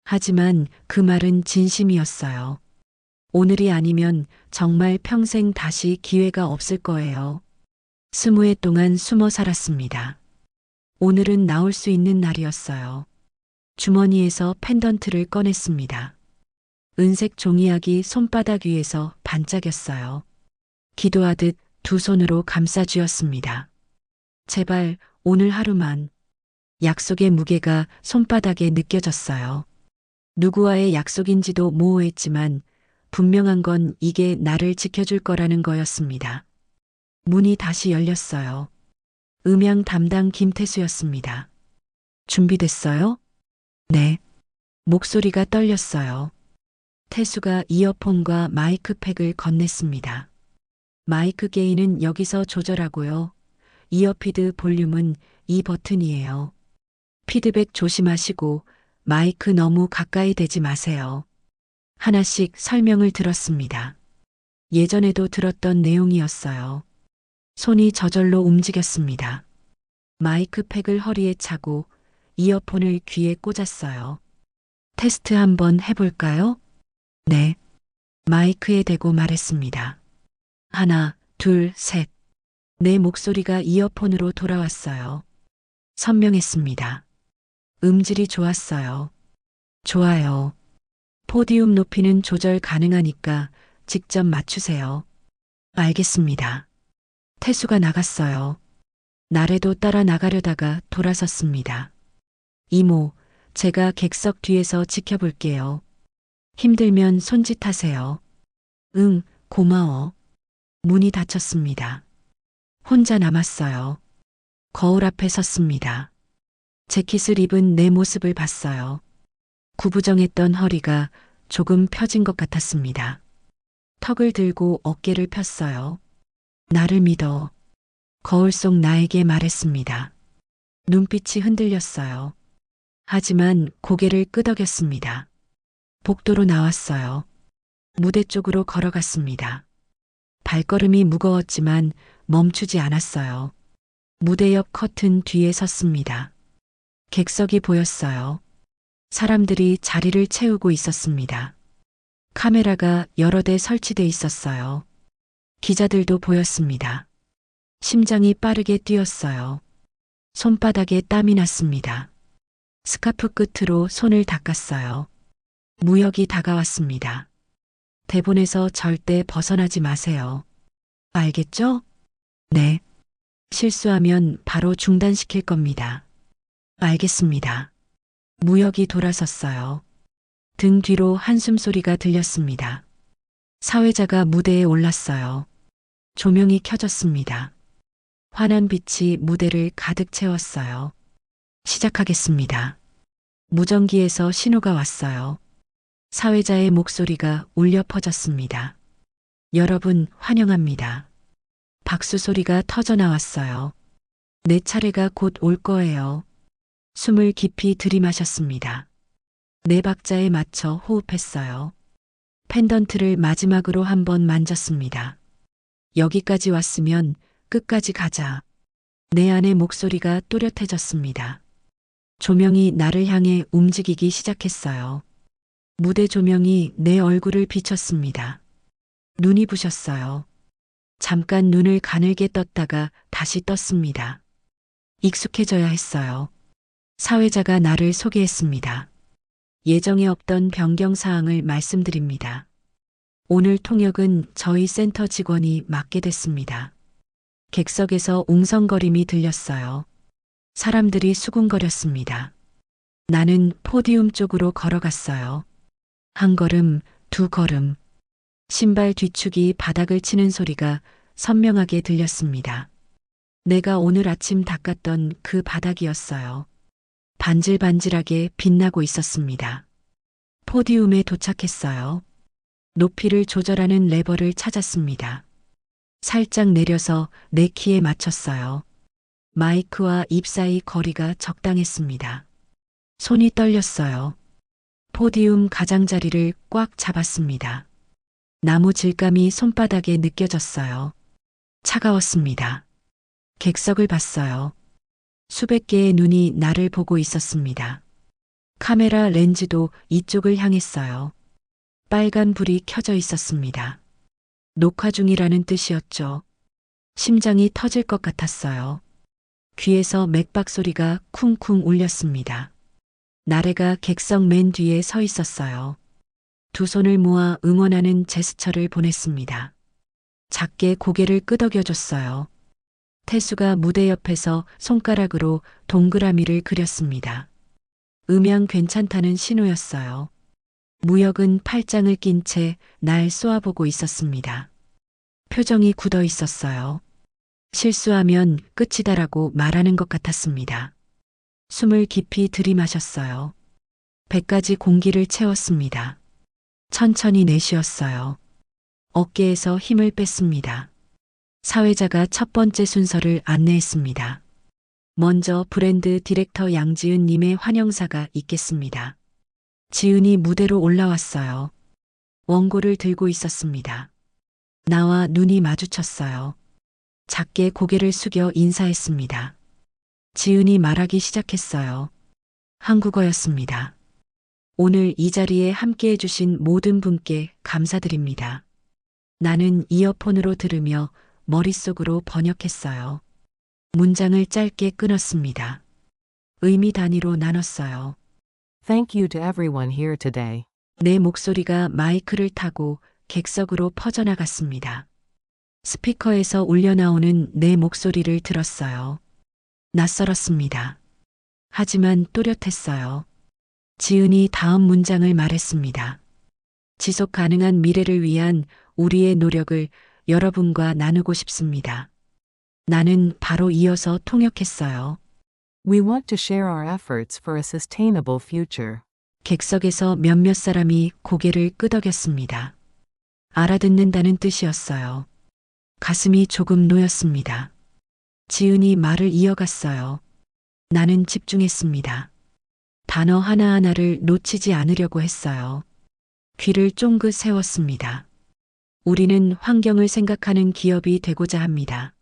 하지만 그 말은 진심이었어요. 오늘이 아니면 정말 평생 다시 기회가 없을 거예요. 20해 동안 숨어 살았습니다. 오늘은 나올 수 있는 날이었어요. 주머니에서 펜던트를 꺼냈습니다. 은색 종이약이 손바닥 위에서 반짝였어요. 기도하듯 두 손으로 감싸 쥐었습니다. 제발 오늘 하루만. 약속의 무게가 손바닥에 느껴졌어요. 누구와의 약속인지도 모호했지만 분명한 건 이게 나를 지켜줄 거라는 거였습니다. 문이 다시 열렸어요. 음향 담당 김태수였습니다. 준비됐어요? 네. 목소리가 떨렸어요. 태수가 이어폰과 마이크팩을 건넸습니다. 마이크 게인은 여기서 조절하고요. 이어피드 볼륨은 이 버튼이에요. 피드백 조심하시고 마이크 너무 가까이 대지 마세요. 하나씩 설명을 들었습니다. 예전에도 들었던 내용이었어요. 손이 저절로 움직였습니다. 마이크팩을 허리에 차고 이어폰을 귀에 꽂았어요. 테스트 한번 해볼까요? 네. 마이크에 대고 말했습니다. 하나, 둘, 셋. 내 목소리가 이어폰으로 돌아왔어요. 선명했습니다. 음질이 좋았어요. 좋아요. 포디움 높이는 조절 가능하니까 직접 맞추세요. 알겠습니다. 태수가 나갔어요. 나래도 따라 나가려다가 돌아섰습니다. 이모, 제가 객석 뒤에서 지켜볼게요. 힘들면 손짓하세요. 응, 고마워. 문이 닫혔습니다. 혼자 남았어요. 거울 앞에 섰습니다. 재킷을 입은 내 모습을 봤어요. 구부정했던 허리가 조금 펴진 것 같았습니다. 턱을 들고 어깨를 폈어요. 나를 믿어. 거울 속 나에게 말했습니다. 눈빛이 흔들렸어요. 하지만 고개를 끄덕였습니다. 복도로 나왔어요. 무대 쪽으로 걸어갔습니다. 발걸음이 무거웠지만 멈추지 않았어요. 무대 옆 커튼 뒤에 섰습니다. 객석이 보였어요. 사람들이 자리를 채우고 있었습니다. 카메라가 여러 대 설치돼 있었어요. 기자들도 보였습니다. 심장이 빠르게 뛰었어요. 손바닥에 땀이 났습니다. 스카프 끝으로 손을 닦았어요. 무역이 다가왔습니다. 대본에서 절대 벗어나지 마세요. 알겠죠? 네. 실수하면 바로 중단시킬 겁니다. 알겠습니다. 무역이 돌아섰어요. 등 뒤로 한숨 소리가 들렸습니다. 사회자가 무대에 올랐어요. 조명이 켜졌습니다. 환한 빛이 무대를 가득 채웠어요. 시작하겠습니다. 무전기에서 신호가 왔어요. 사회자의 목소리가 울려 퍼졌습니다. 여러분 환영합니다. 박수 소리가 터져 나왔어요. 내 차례가 곧 올 거예요. 숨을 깊이 들이마셨습니다. 네 박자에 맞춰 호흡했어요. 펜던트를 마지막으로 한번 만졌습니다. 여기까지 왔으면 끝까지 가자. 내 안의 목소리가 또렷해졌습니다. 조명이 나를 향해 움직이기 시작했어요. 무대 조명이 내 얼굴을 비췄습니다. 눈이 부셨어요. 잠깐 눈을 가늘게 떴다가 다시 떴습니다. 익숙해져야 했어요. 사회자가 나를 소개했습니다. 예정에 없던 변경 사항을 말씀드립니다. 오늘 통역은 저희 센터 직원이 맡게 됐습니다. 객석에서 웅성거림이 들렸어요. 사람들이 수군거렸습니다. 나는 포디움 쪽으로 걸어갔어요. 한 걸음, 두 걸음. 신발 뒤축이 바닥을 치는 소리가 선명하게 들렸습니다. 내가 오늘 아침 닦았던 그 바닥이었어요. 반질반질하게 빛나고 있었습니다. 포디움에 도착했어요. 높이를 조절하는 레버를 찾았습니다. 살짝 내려서 내 키에 맞췄어요. 마이크와 입 사이 거리가 적당했습니다. 손이 떨렸어요. 포디움 가장자리를 꽉 잡았습니다. 나무 질감이 손바닥에 느껴졌어요. 차가웠습니다. 객석을 봤어요. 수백 개의 눈이 나를 보고 있었습니다. 카메라 렌즈도 이쪽을 향했어요. 빨간 불이 켜져 있었습니다. 녹화 중이라는 뜻이었죠. 심장이 터질 것 같았어요. 귀에서 맥박 소리가 쿵쿵 울렸습니다. 나래가 객석 맨 뒤에 서 있었어요. 두 손을 모아 응원하는 제스처를 보냈습니다. 작게 고개를 끄덕여줬어요. 태수가 무대 옆에서 손가락으로 동그라미를 그렸습니다. 음향 괜찮다는 신호였어요. 무역은 팔짱을 낀 채 날 쏘아보고 있었습니다. 표정이 굳어 있었어요. 실수하면 끝이다라고 말하는 것 같았습니다. 숨을 깊이 들이마셨어요. 배까지 공기를 채웠습니다. 천천히 내쉬었어요. 어깨에서 힘을 뺐습니다. 사회자가 첫 번째 순서를 안내했습니다. 먼저 브랜드 디렉터 양지은 님의 환영사가 있겠습니다. 지은이 무대로 올라왔어요. 원고를 들고 있었습니다. 나와 눈이 마주쳤어요. 작게 고개를 숙여 인사했습니다. 지은이 말하기 시작했어요. 한국어였습니다. 오늘 이 자리에 함께 해주신 모든 분께 감사드립니다. 나는 이어폰으로 들으며 머릿속으로 번역했어요. 문장을 짧게 끊었습니다. 의미 단위로 나눴어요. Thank you to everyone here today. 내 목소리가 마이크를 타고 객석으로 퍼져나갔습니다. 스피커에서 울려나오는 내 목소리를 들었어요. 낯설었습니다. 하지만 또렷했어요. 지은이 다음 문장을 말했습니다. 지속 가능한 미래를 위한 우리의 노력을 여러분과 나누고 싶습니다. 나는 바로 이어서 통역했어요. We want to share our efforts for a sustainable future. 객석에서 몇몇 사람이 고개를 끄덕였습니다. 알아듣는다는 뜻이었어요. 가슴이 조금 놓였습니다. 지은이 말을 이어갔어요. 나는 집중했습니다. 단어 하나하나를 놓치지 않으려고 했어요. 귀를 쫑긋 세웠습니다. 우리는 환경을 생각하는 기업이 되고자 합니다.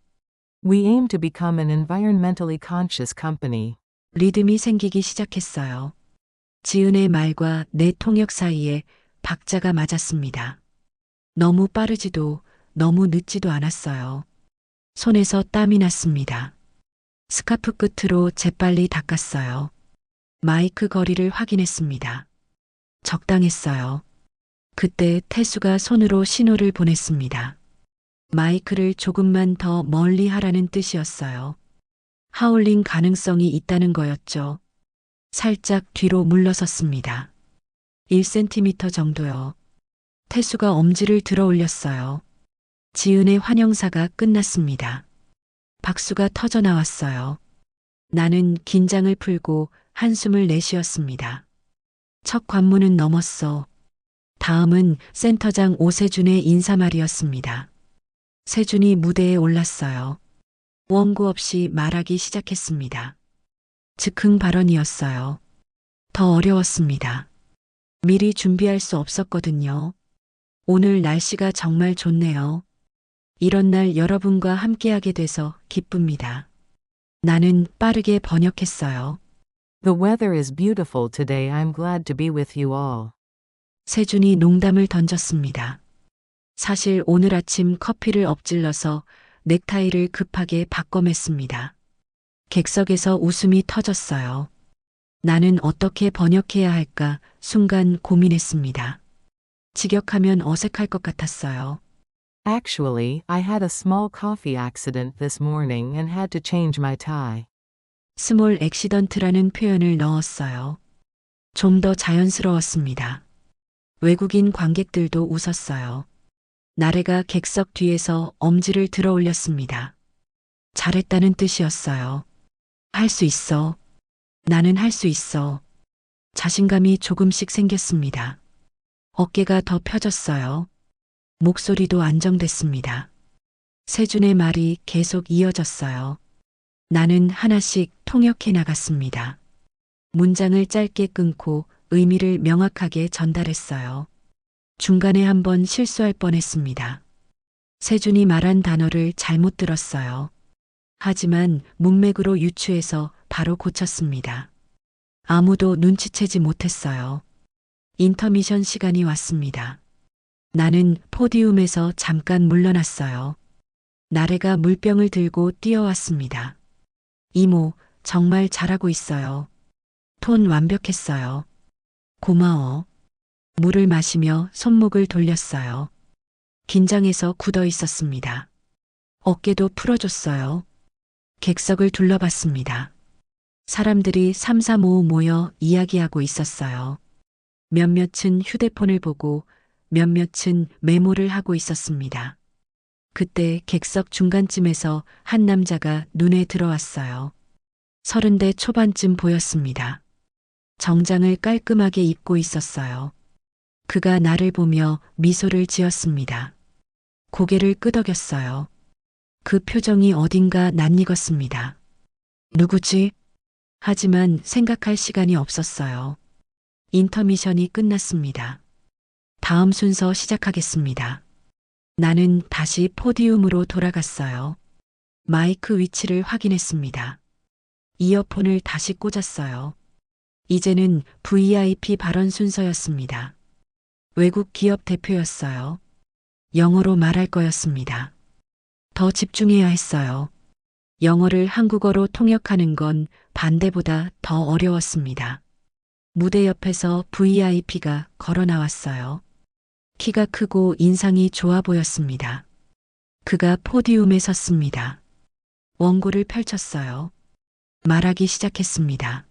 We aim to become an environmentally conscious company. 리듬이 생기기 시작했어요. 지은의 말과 내 통역 사이에 박자가 맞았습니다. 너무 빠르지도 너무 늦지도 않았어요. 손에서 땀이 났습니다. 스카프 끝으로 재빨리 닦았어요. 마이크 거리를 확인했습니다. 적당했어요. 그때 태수가 손으로 신호를 보냈습니다. 마이크를 조금만 더 멀리 하라는 뜻이었어요. 하울링 가능성이 있다는 거였죠. 살짝 뒤로 물러섰습니다. 1cm 정도요. 태수가 엄지를 들어 올렸어요. 지은의 환영사가 끝났습니다. 박수가 터져 나왔어요. 나는 긴장을 풀고 한숨을 내쉬었습니다. 첫 관문은 넘었어. 다음은 센터장 오세준의 인사말이었습니다. 세준이 무대에 올랐어요. 원고 없이 말하기 시작했습니다. 즉흥 발언이었어요. 더 어려웠습니다. 미리 준비할 수 없었거든요. 오늘 날씨가 정말 좋네요. 이런 날 여러분과 함께하게 돼서 기쁩니다. 나는 빠르게 번역했어요. The weather is beautiful today. I'm glad to be with you all. 세준이 농담을 던졌습니다. 사실 오늘 아침 커피를 엎질러서 넥타이를 급하게 바꿔맸습니다. 객석에서 웃음이 터졌어요. 나는 어떻게 번역해야 할까 순간 고민했습니다. 직역하면 어색할 것 같았어요. Actually, I had a small coffee accident this morning and had to change my tie. 스몰 액시던트라는 표현을 넣었어요. 좀 더 자연스러웠습니다. 외국인 관객들도 웃었어요. 나래가 객석 뒤에서 엄지를 들어 올렸습니다. 잘했다는 뜻이었어요. 할 수 있어. 나는 할 수 있어. 자신감이 조금씩 생겼습니다. 어깨가 더 펴졌어요. 목소리도 안정됐습니다. 세준의 말이 계속 이어졌어요. 나는 하나씩 통역해 나갔습니다. 문장을 짧게 끊고 의미를 명확하게 전달했어요. 중간에 한번 실수할 뻔했습니다. 세준이 말한 단어를 잘못 들었어요. 하지만 문맥으로 유추해서 바로 고쳤습니다. 아무도 눈치채지 못했어요. 인터미션 시간이 왔습니다. 나는 포디움에서 잠깐 물러났어요. 나래가 물병을 들고 뛰어왔습니다. 이모, 정말 잘하고 있어요. 톤 완벽했어요. 고마워. 물을 마시며 손목을 돌렸어요. 긴장해서 굳어 있었습니다. 어깨도 풀어줬어요. 객석을 둘러봤습니다. 사람들이 삼삼오오 모여 이야기하고 있었어요. 몇몇은 휴대폰을 보고 몇몇은 메모를 하고 있었습니다. 그때 객석 중간쯤에서 한 남자가 눈에 들어왔어요. 30대 초반쯤 보였습니다. 정장을 깔끔하게 입고 있었어요. 그가 나를 보며 미소를 지었습니다. 고개를 끄덕였어요. 그 표정이 어딘가 낯익었습니다. 누구지? 하지만 생각할 시간이 없었어요. 인터미션이 끝났습니다. 다음 순서 시작하겠습니다. 나는 다시 포디움으로 돌아갔어요. 마이크 위치를 확인했습니다. 이어폰을 다시 꽂았어요. 이제는 VIP 발언 순서였습니다. 외국 기업 대표였어요. 영어로 말할 거였습니다. 더 집중해야 했어요. 영어를 한국어로 통역하는 건 반대보다 더 어려웠습니다. 무대 옆에서 VIP가 걸어 나왔어요. 키가 크고 인상이 좋아 보였습니다. 그가 포디움에 섰습니다. 원고를 펼쳤어요. 말하기 시작했습니다.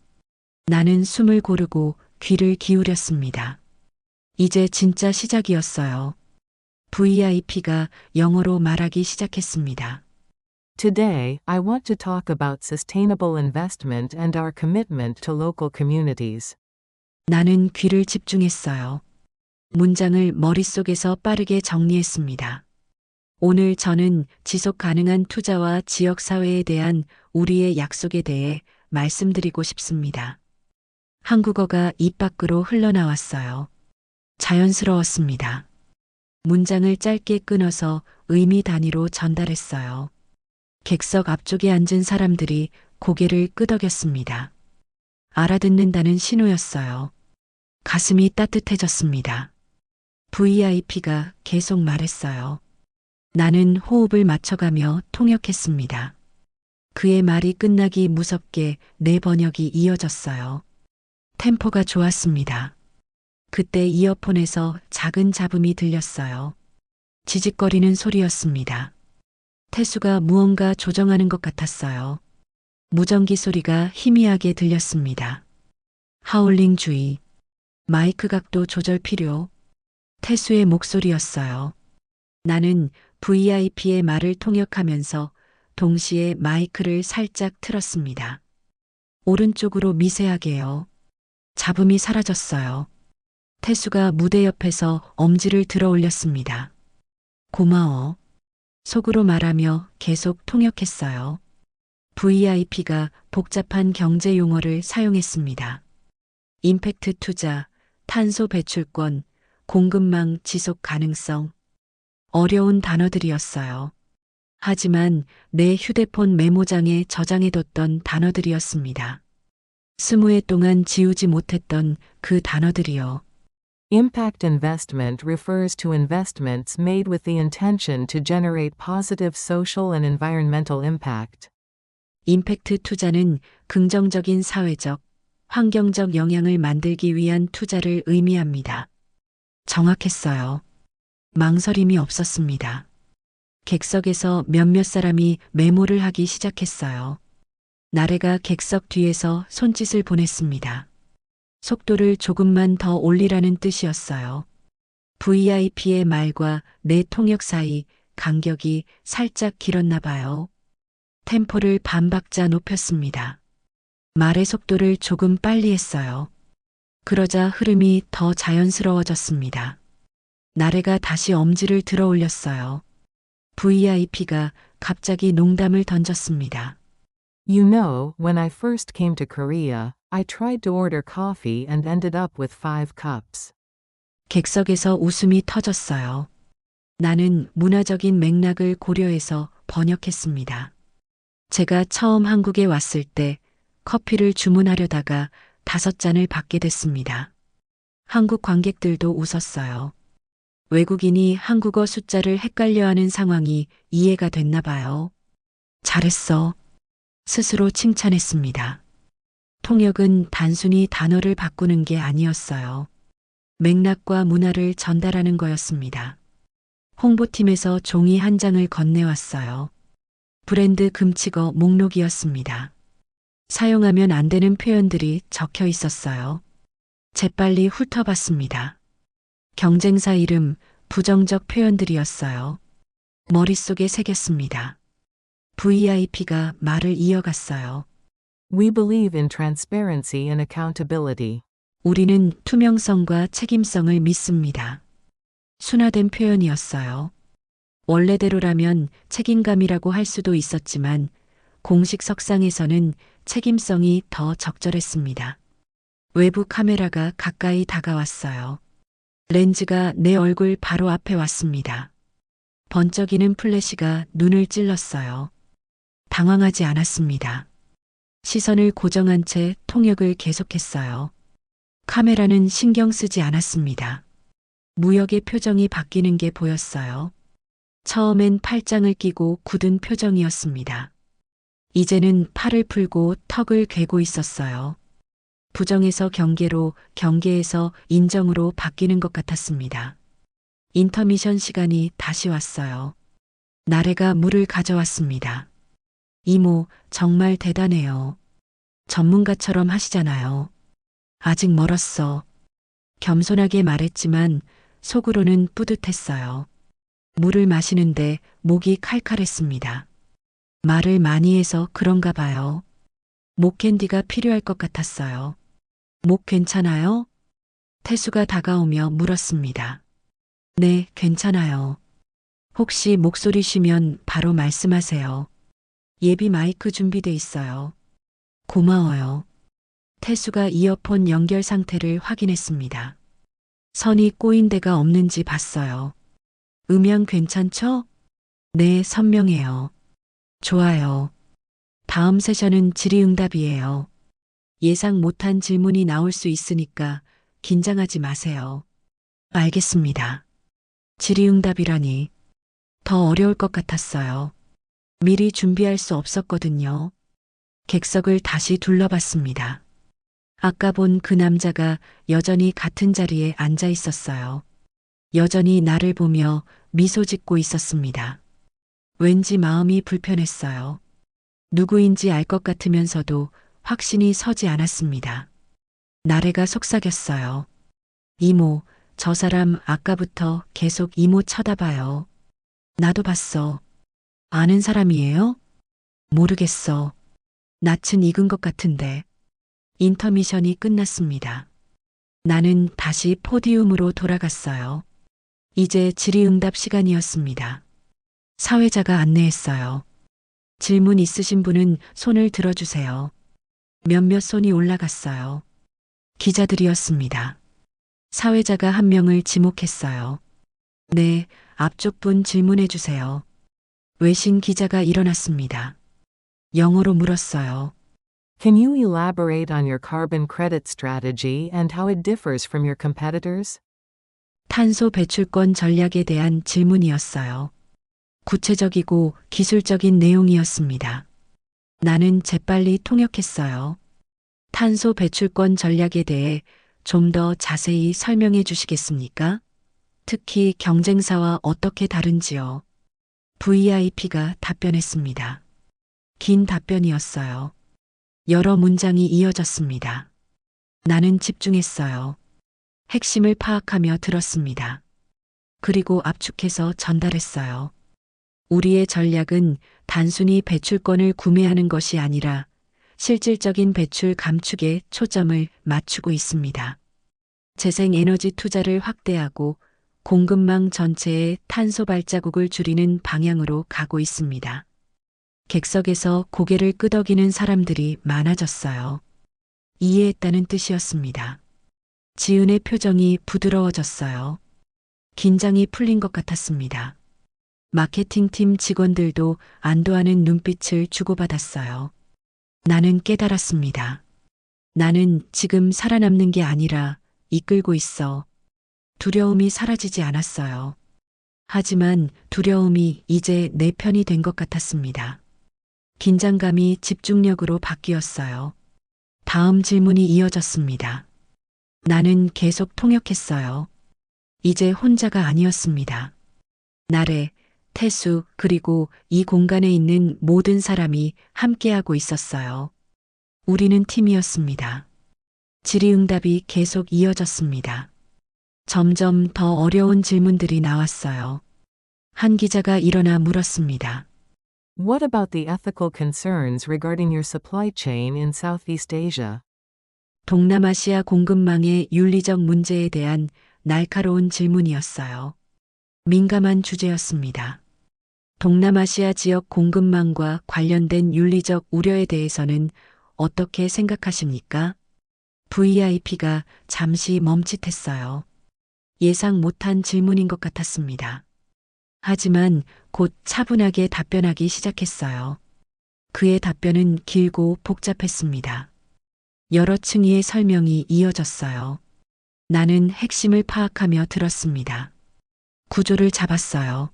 나는 숨을 고르고 귀를 기울였습니다. 이제 진짜 시작이었어요. VIP가 영어로 말하기 시작했습니다. Today, I want to talk about sustainable investment and our commitment to local communities. 나는 귀를 집중했어요. 문장을 머릿속에서 빠르게 정리했습니다. 오늘 저는 지속 가능한 투자와 지역사회에 대한 우리의 약속에 대해 말씀드리고 싶습니다. 한국어가 입 밖으로 흘러나왔어요. 자연스러웠습니다. 문장을 짧게 끊어서 의미 단위로 전달했어요. 객석 앞쪽에 앉은 사람들이 고개를 끄덕였습니다. 알아듣는다는 신호였어요. 가슴이 따뜻해졌습니다. VIP가 계속 말했어요. 나는 호흡을 맞춰가며 통역했습니다. 그의 말이 끝나기 무섭게 내 번역이 이어졌어요. 템포가 좋았습니다. 그때 이어폰에서 작은 잡음이 들렸어요. 지직거리는 소리였습니다. 태수가 무언가 조정하는 것 같았어요. 무전기 소리가 희미하게 들렸습니다. 하울링 주의. 마이크 각도 조절 필요. 태수의 목소리였어요. 나는 VIP의 말을 통역하면서 동시에 마이크를 살짝 틀었습니다. 오른쪽으로 미세하게요. 잡음이 사라졌어요. 태수가 무대 옆에서 엄지를 들어 올렸습니다. 고마워. 속으로 말하며 계속 통역했어요. VIP가 복잡한 경제 용어를 사용했습니다. 임팩트 투자, 탄소 배출권, 공급망 지속 가능성. 어려운 단어들이었어요. 하지만 내 휴대폰 메모장에 저장해뒀던 단어들이었습니다. 20회 동안 지우지 못했던 그 단어들이요. Impact investment refers to investments made with the intention to generate positive social and environmental impact. 임팩트 투자는 긍정적인 사회적, 환경적 영향을 만들기 위한 투자를 의미합니다. 정확했어요. 망설임이 없었습니다. 객석에서 몇몇 사람이 메모를 하기 시작했어요. 나래가 객석 뒤에서 손짓을 보냈습니다. 속도를 조금만 더 올리라는 뜻이었어요. VIP의 말과 내 통역 사이 간격이 살짝 길었나 봐요. 템포를 반박자 높였습니다. 말의 속도를 조금 빨리 했어요. 그러자 흐름이 더 자연스러워졌습니다. 나래가 다시 엄지를 들어 올렸어요. VIP가 갑자기 농담을 던졌습니다. You know, when I first came to Korea, I tried to order coffee and ended up with 5 cups. 객석에서 웃음이 터졌어요. 나는 문화적인 맥락을 고려해서 번역했습니다. 제가 처음 한국에 왔을 때 커피를 주문하려다가 5잔을 받게 됐습니다. 한국 관객들도 웃었어요. 외국인이 한국어 숫자를 헷갈려하는 상황이 이해가 됐나 봐요. 잘했어. 스스로 칭찬했습니다. 통역은 단순히 단어를 바꾸는 게 아니었어요. 맥락과 문화를 전달하는 거였습니다. 홍보팀에서 종이 한 장을 건네왔어요. 브랜드 금칙어 목록이었습니다. 사용하면 안 되는 표현들이 적혀 있었어요. 재빨리 훑어봤습니다. 경쟁사 이름, 부정적 표현들이었어요. 머릿속에 새겼습니다. VIP가 말을 이어갔어요. We believe in transparency and accountability. 우리는 투명성과 책임성을 믿습니다. 순화된 표현이었어요. 원래대로라면 책임감이라고 할 수도 있었지만 공식 석상에서는 책임성이 더 적절했습니다. 외부 카메라가 가까이 다가왔어요. 렌즈가 내 얼굴 바로 앞에 왔습니다. 번쩍이는 플래시가 눈을 찔렀어요. 당황하지 않았습니다. 시선을 고정한 채 통역을 계속했어요. 카메라는 신경 쓰지 않았습니다. 무역의 표정이 바뀌는 게 보였어요. 처음엔 팔짱을 끼고 굳은 표정이었습니다. 이제는 팔을 풀고 턱을 괴고 있었어요. 부정에서 경계로, 경계에서 인정으로 바뀌는 것 같았습니다. 인터미션 시간이 다시 왔어요. 나래가 물을 가져왔습니다. 이모, 정말 대단해요. 전문가처럼 하시잖아요. 아직 멀었어. 겸손하게 말했지만 속으로는 뿌듯했어요. 물을 마시는데 목이 칼칼했습니다. 말을 많이 해서 그런가 봐요. 목 캔디가 필요할 것 같았어요. 목 괜찮아요? 태수가 다가오며 물었습니다. 네, 괜찮아요. 혹시 목소리 쉬면 바로 말씀하세요. 예비 마이크 준비돼 있어요. 고마워요. 태수가 이어폰 연결 상태를 확인했습니다. 선이 꼬인 데가 없는지 봤어요. 음향 괜찮죠? 네, 선명해요. 좋아요. 다음 세션은 질의응답이에요. 예상 못한 질문이 나올 수 있으니까 긴장하지 마세요. 알겠습니다. 질의응답이라니 더 어려울 것 같았어요. 미리 준비할 수 없었거든요. 객석을 다시 둘러봤습니다. 아까 본 그 남자가 여전히 같은 자리에 앉아 있었어요. 여전히 나를 보며 미소 짓고 있었습니다. 왠지 마음이 불편했어요. 누구인지 알 것 같으면서도 확신이 서지 않았습니다. 나래가 속삭였어요. 이모, 저 사람 아까부터 계속 이모 쳐다봐요. 나도 봤어. 아는 사람이에요? 모르겠어. 낯은 익은 것 같은데. 인터미션이 끝났습니다. 나는 다시 포디움으로 돌아갔어요. 이제 질의응답 시간이었습니다. 사회자가 안내했어요. 질문 있으신 분은 손을 들어주세요. 몇몇 손이 올라갔어요. 기자들이었습니다. 사회자가 한 명을 지목했어요. 네, 앞쪽 분 질문해 주세요. 외신 기자가 일어났습니다. 영어로 물었어요. Can you elaborate on your carbon credit strategy and how it differs from your competitors? 탄소 배출권 전략에 대한 질문이었어요. 구체적이고 기술적인 내용이었습니다. 나는 재빨리 통역했어요. 탄소 배출권 전략에 대해 좀 더 자세히 설명해 주시겠습니까? 특히 경쟁사와 어떻게 다른지요. VIP가 답변했습니다. 긴 답변이었어요. 여러 문장이 이어졌습니다. 나는 집중했어요. 핵심을 파악하며 들었습니다. 그리고 압축해서 전달했어요. 우리의 전략은 단순히 배출권을 구매하는 것이 아니라 실질적인 배출 감축에 초점을 맞추고 있습니다. 재생에너지 투자를 확대하고 공급망 전체의 탄소 발자국을 줄이는 방향으로 가고 있습니다. 객석에서 고개를 끄덕이는 사람들이 많아졌어요. 이해했다는 뜻이었습니다. 지은의 표정이 부드러워졌어요. 긴장이 풀린 것 같았습니다. 마케팅팀 직원들도 안도하는 눈빛을 주고받았어요. 나는 깨달았습니다. 나는 지금 살아남는 게 아니라 이끌고 있어. 두려움이 사라지지 않았어요. 하지만 두려움이 이제 내 편이 된 것 같았습니다. 긴장감이 집중력으로 바뀌었어요. 다음 질문이 이어졌습니다. 나는 계속 통역했어요. 이제 혼자가 아니었습니다. 나래, 태수, 그리고 이 공간에 있는 모든 사람이 함께하고 있었어요. 우리는 팀이었습니다. 질의응답이 계속 이어졌습니다. 점점 더 어려운 질문들이 나왔어요. 한 기자가 일어나 물었습니다. What about the ethical concerns regarding your supply chain in Southeast Asia? 동남아시아 공급망의 윤리적 문제에 대한 날카로운 질문이었어요. 민감한 주제였습니다. 동남아시아 지역 공급망과 관련된 윤리적 우려에 대해서는 어떻게 생각하십니까? VIP가 잠시 멈칫했어요. 예상 못한 질문인 것 같았습니다. 하지만 곧 차분하게 답변하기 시작했어요. 그의 답변은 길고 복잡했습니다. 여러 층위의 설명이 이어졌어요. 나는 핵심을 파악하며 들었습니다. 구조를 잡았어요.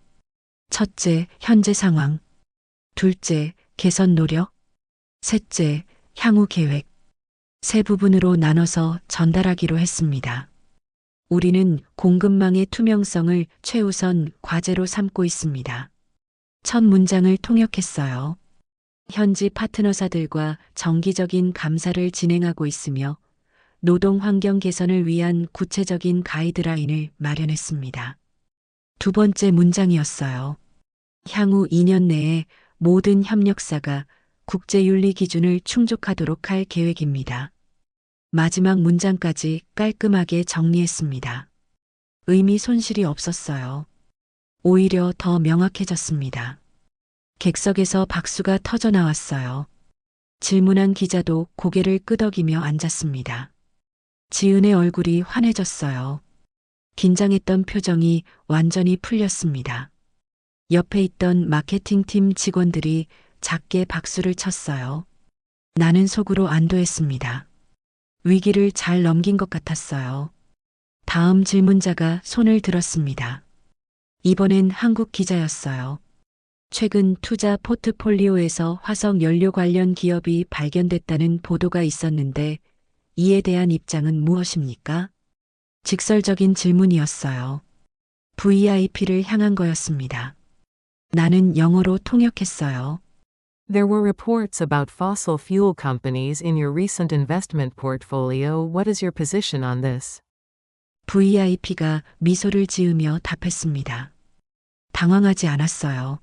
첫째, 현재 상황. 둘째, 개선 노력. 셋째, 향후 계획. 세 부분으로 나눠서 전달하기로 했습니다. 우리는 공급망의 투명성을 최우선 과제로 삼고 있습니다. 첫 문장을 통역했어요. 현지 파트너사들과 정기적인 감사를 진행하고 있으며 노동 환경 개선을 위한 구체적인 가이드라인을 마련했습니다. 두 번째 문장이었어요. 향후 2년 내에 모든 협력사가 국제윤리 기준을 충족하도록 할 계획입니다. 마지막 문장까지 깔끔하게 정리했습니다. 의미 손실이 없었어요. 오히려 더 명확해졌습니다. 객석에서 박수가 터져 나왔어요. 질문한 기자도 고개를 끄덕이며 앉았습니다. 지은의 얼굴이 환해졌어요. 긴장했던 표정이 완전히 풀렸습니다. 옆에 있던 마케팅팀 직원들이 작게 박수를 쳤어요. 나는 속으로 안도했습니다. 위기를 잘 넘긴 것 같았어요. 다음 질문자가 손을 들었습니다. 이번엔 한국 기자였어요. 최근 투자 포트폴리오에서 화석 연료 관련 기업이 발견됐다는 보도가 있었는데 이에 대한 입장은 무엇입니까? 직설적인 질문이었어요. VIP를 향한 거였습니다. 나는 영어로 통역했어요. There were reports about fossil fuel companies in your recent investment portfolio. What is your position on this? VIP가 미소를 지으며 답했습니다. 당황하지 않았어요.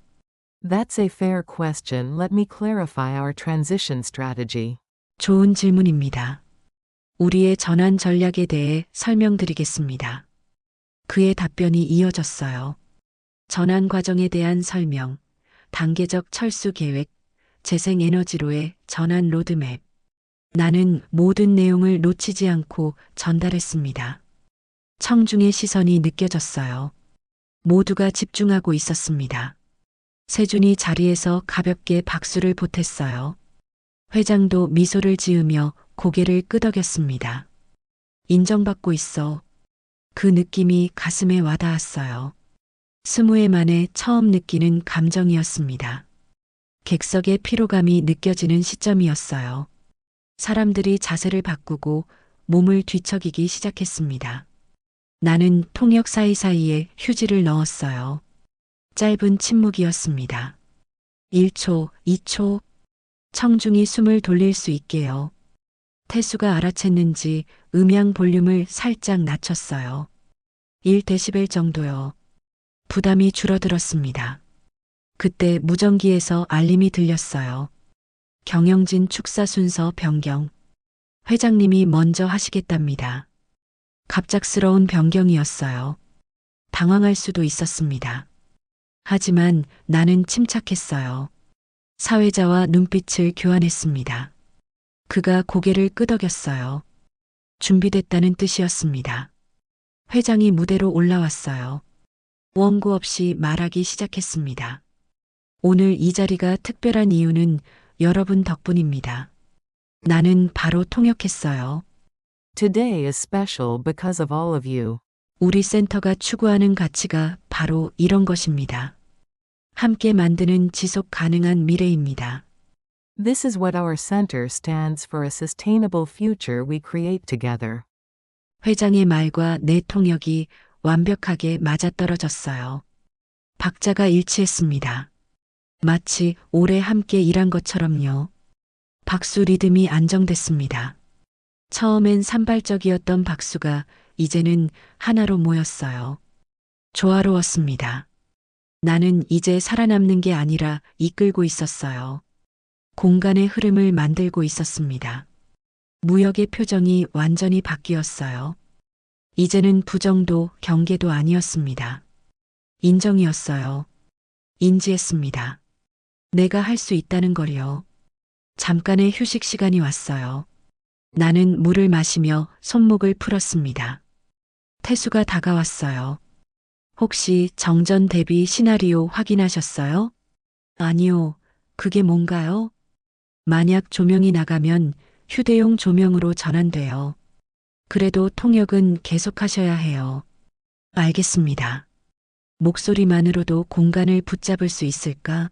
That's a fair question. Let me clarify our transition strategy. 좋은 질문입니다. 우리의 전환 전략에 대해 설명드리겠습니다. 그의 답변이 이어졌어요. 전환 과정에 대한 설명, 단계적 철수 계획, 재생에너지로의 전환 로드맵. 나는 모든 내용을 놓치지 않고 전달했습니다. 청중의 시선이 느껴졌어요. 모두가 집중하고 있었습니다. 세준이 자리에서 가볍게 박수를 보탰어요. 회장도 미소를 지으며 고개를 끄덕였습니다. 인정받고 있어. 그 느낌이 가슴에 와닿았어요. 20회 만에 처음 느끼는 감정이었습니다. 객석의 피로감이 느껴지는 시점이었어요. 사람들이 자세를 바꾸고 몸을 뒤척이기 시작했습니다. 나는 통역 사이사이에 휴지를 넣었어요. 짧은 침묵이었습니다. 1초, 2초. 청중이 숨을 돌릴 수 있게요. 태수가 알아챘는지 음향 볼륨을 살짝 낮췄어요. 1데시벨 정도요. 부담이 줄어들었습니다. 그때 무전기에서 알림이 들렸어요. 경영진 축사 순서 변경. 회장님이 먼저 하시겠답니다. 갑작스러운 변경이었어요. 당황할 수도 있었습니다. 하지만 나는 침착했어요. 사회자와 눈빛을 교환했습니다. 그가 고개를 끄덕였어요. 준비됐다는 뜻이었습니다. 회장이 무대로 올라왔어요. 원고 없이 말하기 시작했습니다. 오늘 이 자리가 특별한 이유는 여러분 덕분입니다. 나는 바로 통역했어요. Today is special because of all of you. 우리 센터가 추구하는 가치가 바로 이런 것입니다. 함께 만드는 지속 가능한 미래입니다. This is what our center stands for, a sustainable future we create together. 회장의 말과 내 통역이 완벽하게 맞아떨어졌어요. 박자가 일치했습니다. 마치 오래 함께 일한 것처럼요. 박수 리듬이 안정됐습니다. 처음엔 산발적이었던 박수가 이제는 하나로 모였어요. 조화로웠습니다. 나는 이제 살아남는 게 아니라 이끌고 있었어요. 공간의 흐름을 만들고 있었습니다. 무역의 표정이 완전히 바뀌었어요. 이제는 부정도 경계도 아니었습니다. 인정이었어요. 인지했습니다. 내가 할 수 있다는 걸요. 잠깐의 휴식 시간이 왔어요. 나는 물을 마시며 손목을 풀었습니다. 태수가 다가왔어요. 혹시 정전 대비 시나리오 확인하셨어요? 아니요. 그게 뭔가요? 만약 조명이 나가면 휴대용 조명으로 전환돼요. 그래도 통역은 계속하셔야 해요. 알겠습니다. 목소리만으로도 공간을 붙잡을 수 있을까?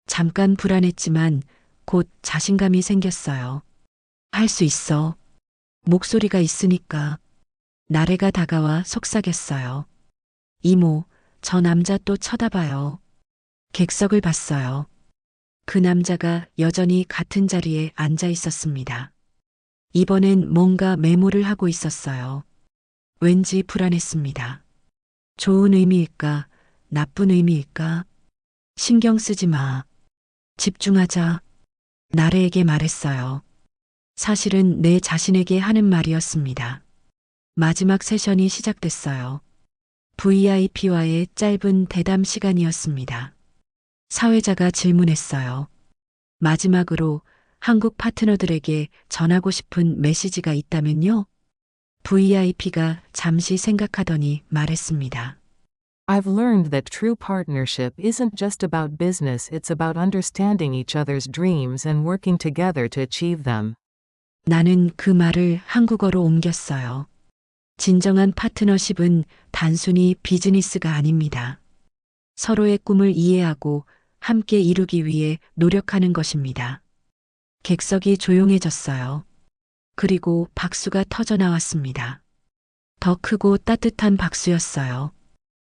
잠깐 불안했지만 곧 자신감이 생겼어요. 할 수 있어. 목소리가 있으니까. 나래가 다가와 속삭였어요. 이모, 저 남자 또 쳐다봐요. 객석을 봤어요. 그 남자가 여전히 같은 자리에 앉아 있었습니다. 이번엔 뭔가 메모를 하고 있었어요. 왠지 불안했습니다. 좋은 의미일까? 나쁜 의미일까? 신경 쓰지 마. 집중하자. 나래에게 말했어요. 사실은 내 자신에게 하는 말이었습니다. 마지막 세션이 시작됐어요. VIP와의 짧은 대담 시간이었습니다. 사회자가 질문했어요. 마지막으로 한국 파트너들에게 전하고 싶은 메시지가 있다면요? VIP가 잠시 생각하더니 말했습니다. I've learned that true partnership isn't just about business, it's about understanding each other's dreams and working together to achieve them. 나는 그 말을 한국어로 옮겼어요. 진정한 파트너십은 단순히 비즈니스가 아닙니다. 서로의 꿈을 이해하고 함께 이루기 위해 노력하는 것입니다. 객석이 조용해졌어요. 그리고 박수가 터져 나왔습니다. 더 크고 따뜻한 박수였어요.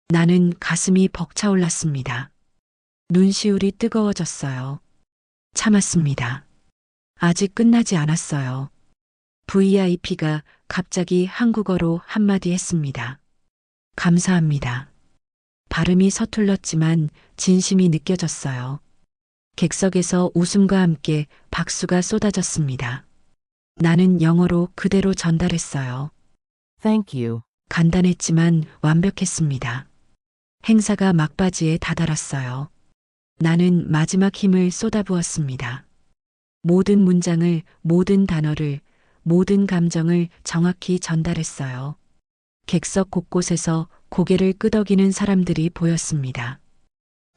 나는 가슴이 벅차올랐습니다. 눈시울이 뜨거워졌어요. 참았습니다. 아직 끝나지 않았어요. VIP가 갑자기 한국어로 한마디 했습니다. 감사합니다. 발음이 서툴렀지만 진심이 느껴졌어요. 객석에서 웃음과 함께 박수가 쏟아졌습니다. 나는 영어로 그대로 전달했어요. Thank you. 간단했지만 완벽했습니다. 행사가 막바지에 다다랐어요. 나는 마지막 힘을 쏟아부었습니다. 모든 문장을, 모든 단어를, 모든 감정을 정확히 전달했어요. 객석 곳곳에서 고개를 끄덕이는 사람들이 보였습니다.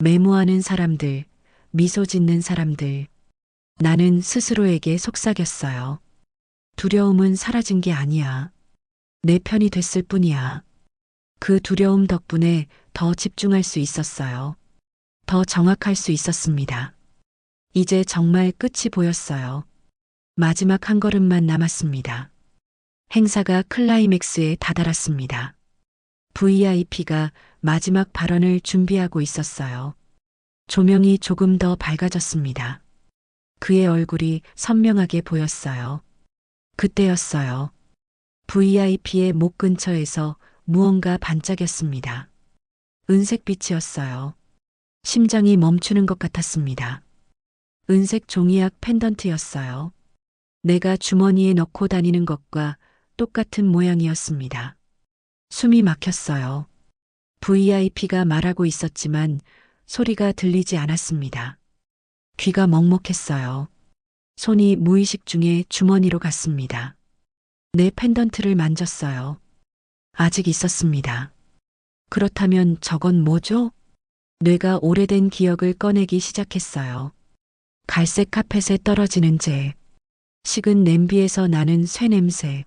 메모하는 사람들, 미소 짓는 사람들. 나는 스스로에게 속삭였어요. 두려움은 사라진 게 아니야. 내 편이 됐을 뿐이야. 그 두려움 덕분에 더 집중할 수 있었어요. 더 정확할 수 있었습니다. 이제 정말 끝이 보였어요. 마지막 한 걸음만 남았습니다. 행사가 클라이맥스에 다다랐습니다. VIP가 마지막 발언을 준비하고 있었어요. 조명이 조금 더 밝아졌습니다. 그의 얼굴이 선명하게 보였어요. 그때였어요. VIP의 목 근처에서 무언가 반짝였습니다. 은색 빛이었어요. 심장이 멈추는 것 같았습니다. 은색 종이약 펜던트였어요. 내가 주머니에 넣고 다니는 것과 똑같은 모양이었습니다. 숨이 막혔어요. VIP가 말하고 있었지만 소리가 들리지 않았습니다. 귀가 먹먹했어요. 손이 무의식 중에 주머니로 갔습니다. 내 펜던트를 만졌어요. 아직 있었습니다. 그렇다면 저건 뭐죠? 뇌가 오래된 기억을 꺼내기 시작했어요. 갈색 카펫에 떨어지는 재, 식은 냄비에서 나는 쇠 냄새,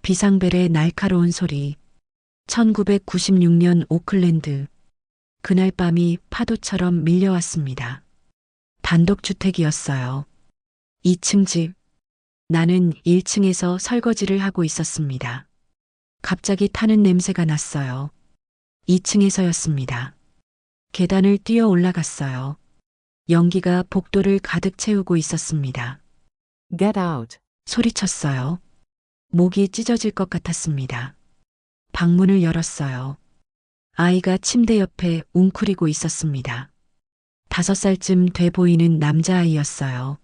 비상벨의 날카로운 소리, 1996년 오클랜드. 그날 밤이 파도처럼 밀려왔습니다. 단독주택이었어요. 2층 집. 나는 1층에서 설거지를 하고 있었습니다. 갑자기 타는 냄새가 났어요. 2층에서였습니다. 계단을 뛰어 올라갔어요. 연기가 복도를 가득 채우고 있었습니다. Get out. 소리쳤어요. 목이 찢어질 것 같았습니다. 방문을 열었어요. 아이가 침대 옆에 웅크리고 있었습니다. 5살쯤 돼 보이는 남자아이였어요.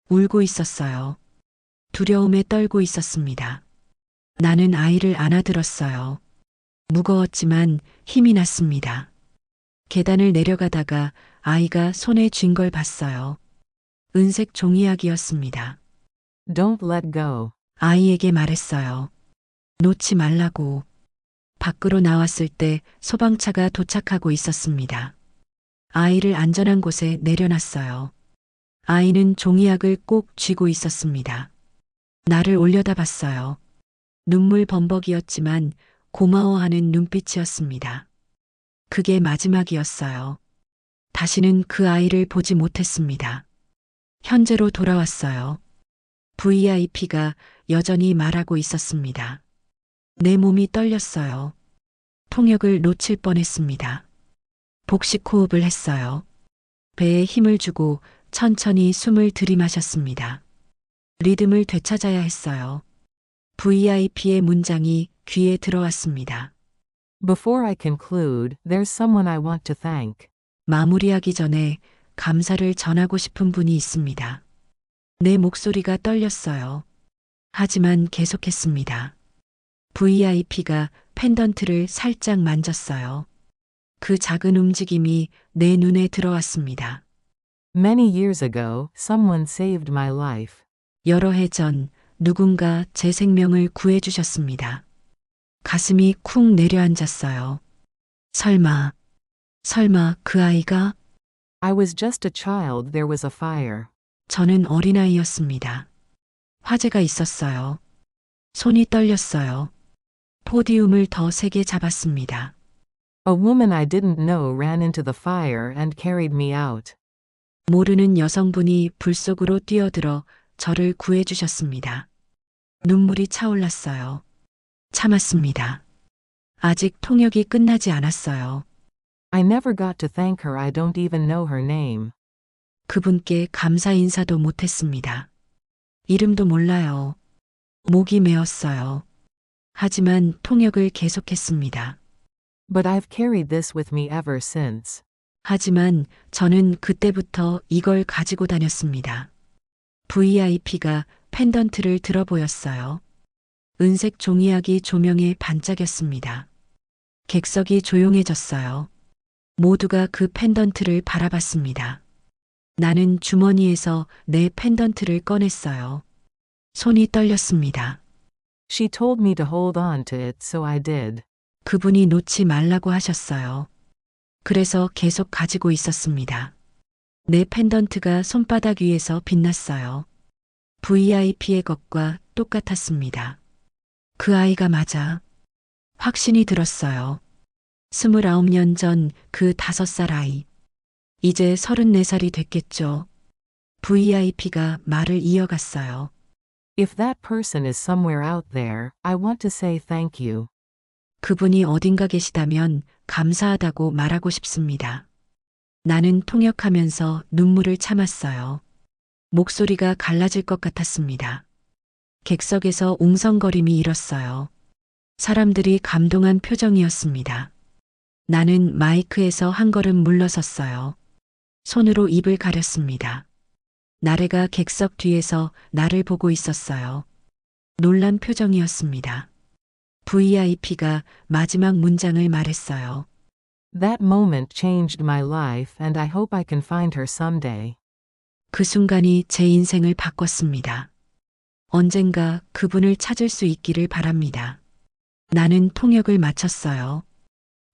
울고 있었어요. 두려움에 떨고 있었습니다. 나는 아이를 안아들었어요. 무거웠지만 힘이 났습니다. 계단을 내려가다가 아이가 손에 쥔 걸 봤어요. 은색 종이약이었습니다. Don't let go. 아이에게 말했어요. 놓지 말라고. 밖으로 나왔을 때 소방차가 도착하고 있었습니다. 아이를 안전한 곳에 내려놨어요. 아이는 종이약을 꼭 쥐고 있었습니다. 나를 올려다봤어요. 눈물 범벅이었지만 고마워하는 눈빛이었습니다. 그게 마지막이었어요. 다시는 그 아이를 보지 못했습니다. 현재로 돌아왔어요. VIP가 여전히 말하고 있었습니다. 내 몸이 떨렸어요. 통역을 놓칠 뻔했습니다. 복식 호흡을 했어요. 배에 힘을 주고 천천히 숨을 들이마셨습니다. 리듬을 되찾아야 했어요. VIP의 문장이 귀에 들어왔습니다. Before I conclude, there's someone I want to thank. 마무리하기 전에 감사를 전하고 싶은 분이 있습니다. 내 목소리가 떨렸어요. 하지만 계속했습니다. VIP가 펜던트를 살짝 만졌어요. 그 작은 움직임이 내 눈에 들어왔습니다. Many years ago, someone saved my life. 여러 해 전 누군가 제 생명을 구해주셨습니다. 가슴이 쿵 내려앉았어요. 설마 그 아이가? I was just a child, there was a fire. 저는 어린아이였습니다. 화재가 있었어요. 손이 떨렸어요. 포디움을 더 세게 잡았습니다. A woman I didn't know ran into the fire and carried me out. 모르는 여성분이 불 속으로 뛰어들어 저를 구해주셨습니다. 눈물이 차올랐어요. 참았습니다. 아직 통역이 끝나지 않았어요. I never got to thank her, I don't even know her name. 그분께 감사 인사도 못했습니다. 이름도 몰라요. 목이 메었어요. 하지만 통역을 계속했습니다. But I've carried this with me ever since. 하지만 저는 그때부터 이걸 가지고 다녔습니다. VIP가 펜던트를 들어 보였어요. 은색 종이약이 조명에 반짝였습니다. 객석이 조용해졌어요. 모두가 그 펜던트를 바라봤습니다. 나는 주머니에서 내 펜던트를 꺼냈어요. 손이 떨렸습니다. She told me to hold on to it, so I did. 그분이 놓지 말라고 하셨어요. 그래서 계속 가지고 있었습니다. 내 펜던트가 손바닥 위에서 빛났어요. VIP의 것과 똑같았습니다. 그 아이가 맞아. 확신이 들었어요. 29년 전 그 5살 아이. 이제 34살이 됐겠죠. VIP가 말을 이어갔어요. If that person is somewhere out there, I want to say thank you. 그분이 어딘가 계시다면 감사하다고 말하고 싶습니다. 나는 통역하면서 눈물을 참았어요. 목소리가 갈라질 것 같았습니다. 객석에서 웅성거림이 일었어요. 사람들이 감동한 표정이었습니다. 나는 마이크에서 한 걸음 물러섰어요. 손으로 입을 가렸습니다. 나래가 객석 뒤에서 나를 보고 있었어요. 놀란 표정이었습니다. VIP가 마지막 문장을 말했어요. That moment changed my life and I hope I can find her someday. 그 순간이 제 인생을 바꿨습니다. 언젠가 그분을 찾을 수 있기를 바랍니다. 나는 통역을 마쳤어요.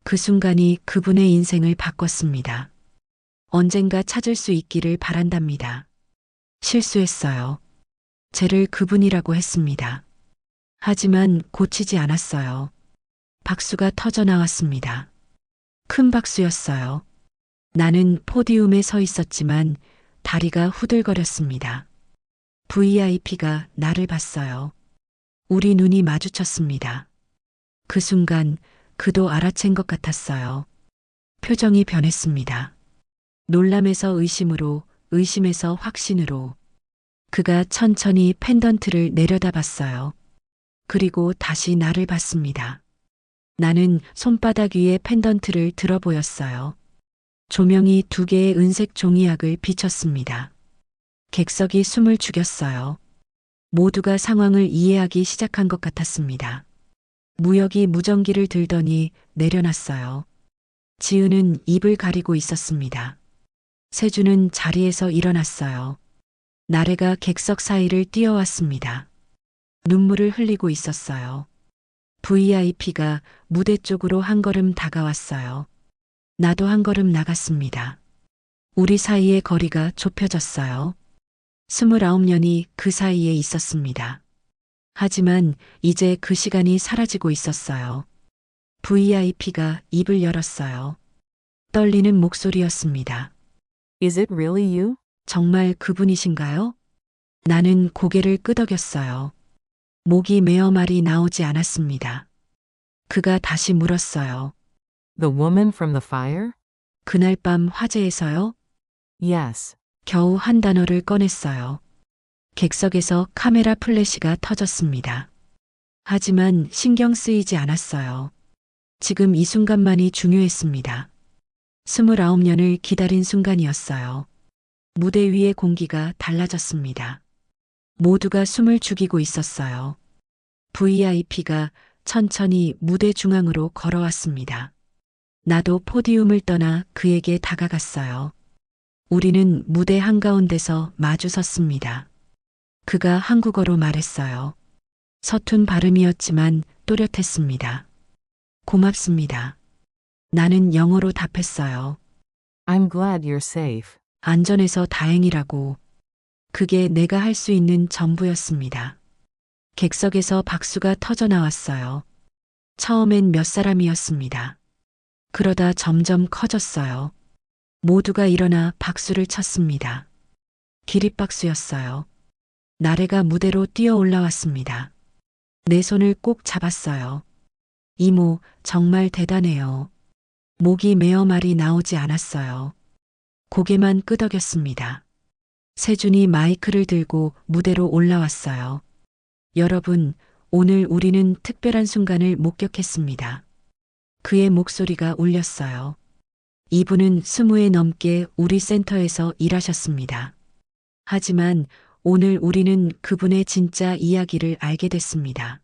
그 순간이 그분의 인생을 바꿨습니다. 언젠가 찾을 수 있기를 바란답니다. 실수했어요. 쟤를 그분이라고 했습니다. 하지만 고치지 않았어요. 박수가 터져 나왔습니다. 큰 박수였어요. 나는 포디움에 서 있었지만 다리가 후들거렸습니다. VIP가 나를 봤어요. 우리 눈이 마주쳤습니다. 그 순간 그도 알아챈 것 같았어요. 표정이 변했습니다. 놀람에서 의심으로, 의심에서 확신으로. 그가 천천히 펜던트를 내려다봤어요. 그리고 다시 나를 봤습니다. 나는 손바닥 위에 펜던트를 들어 보였어요. 조명이 2개의 은색 종이약을 비췄습니다. 객석이 숨을 죽였어요. 모두가 상황을 이해하기 시작한 것 같았습니다. 무역이 무전기를 들더니 내려놨어요. 지은은 입을 가리고 있었습니다. 세주는 자리에서 일어났어요. 나래가 객석 사이를 뛰어왔습니다. 눈물을 흘리고 있었어요. VIP가 무대 쪽으로 한 걸음 다가왔어요. 나도 한 걸음 나갔습니다. 우리 사이의 거리가 좁혀졌어요. 29년이 그 사이에 있었습니다. 하지만 이제 그 시간이 사라지고 있었어요. VIP가 입을 열었어요. 떨리는 목소리였습니다. Is it really you? 정말 그분이신가요? 나는 고개를 끄덕였어요. 목이 메어 말이 나오지 않았습니다. 그가 다시 물었어요. The woman from the fire? 그날 밤 화재에서요? Yes. 겨우 한 단어를 꺼냈어요. 객석에서 카메라 플래시가 터졌습니다. 하지만 신경 쓰이지 않았어요. 지금 이 순간만이 중요했습니다. 29년을 기다린 순간이었어요. 무대 위의 공기가 달라졌습니다. 모두가 숨을 죽이고 있었어요. VIP가 천천히 무대 중앙으로 걸어왔습니다. 나도 포디움을 떠나 그에게 다가갔어요. 우리는 무대 한가운데서 마주 섰습니다. 그가 한국어로 말했어요. 서툰 발음이었지만 또렷했습니다. 고맙습니다. 나는 영어로 답했어요. I'm glad you're safe. 안전해서 다행이라고. 그게 내가 할 수 있는 전부였습니다. 객석에서 박수가 터져 나왔어요. 처음엔 몇 사람이었습니다. 그러다 점점 커졌어요. 모두가 일어나 박수를 쳤습니다. 기립박수였어요. 나래가 무대로 뛰어 올라왔습니다. 내 손을 꼭 잡았어요. 이모, 정말 대단해요. 목이 메어 말이 나오지 않았어요. 고개만 끄덕였습니다. 세준이 마이크를 들고 무대로 올라왔어요. 여러분, 오늘 우리는 특별한 순간을 목격했습니다. 그의 목소리가 울렸어요. 이분은 20회 넘게 우리 센터에서 일하셨습니다. 하지만 오늘 우리는 그분의 진짜 이야기를 알게 됐습니다.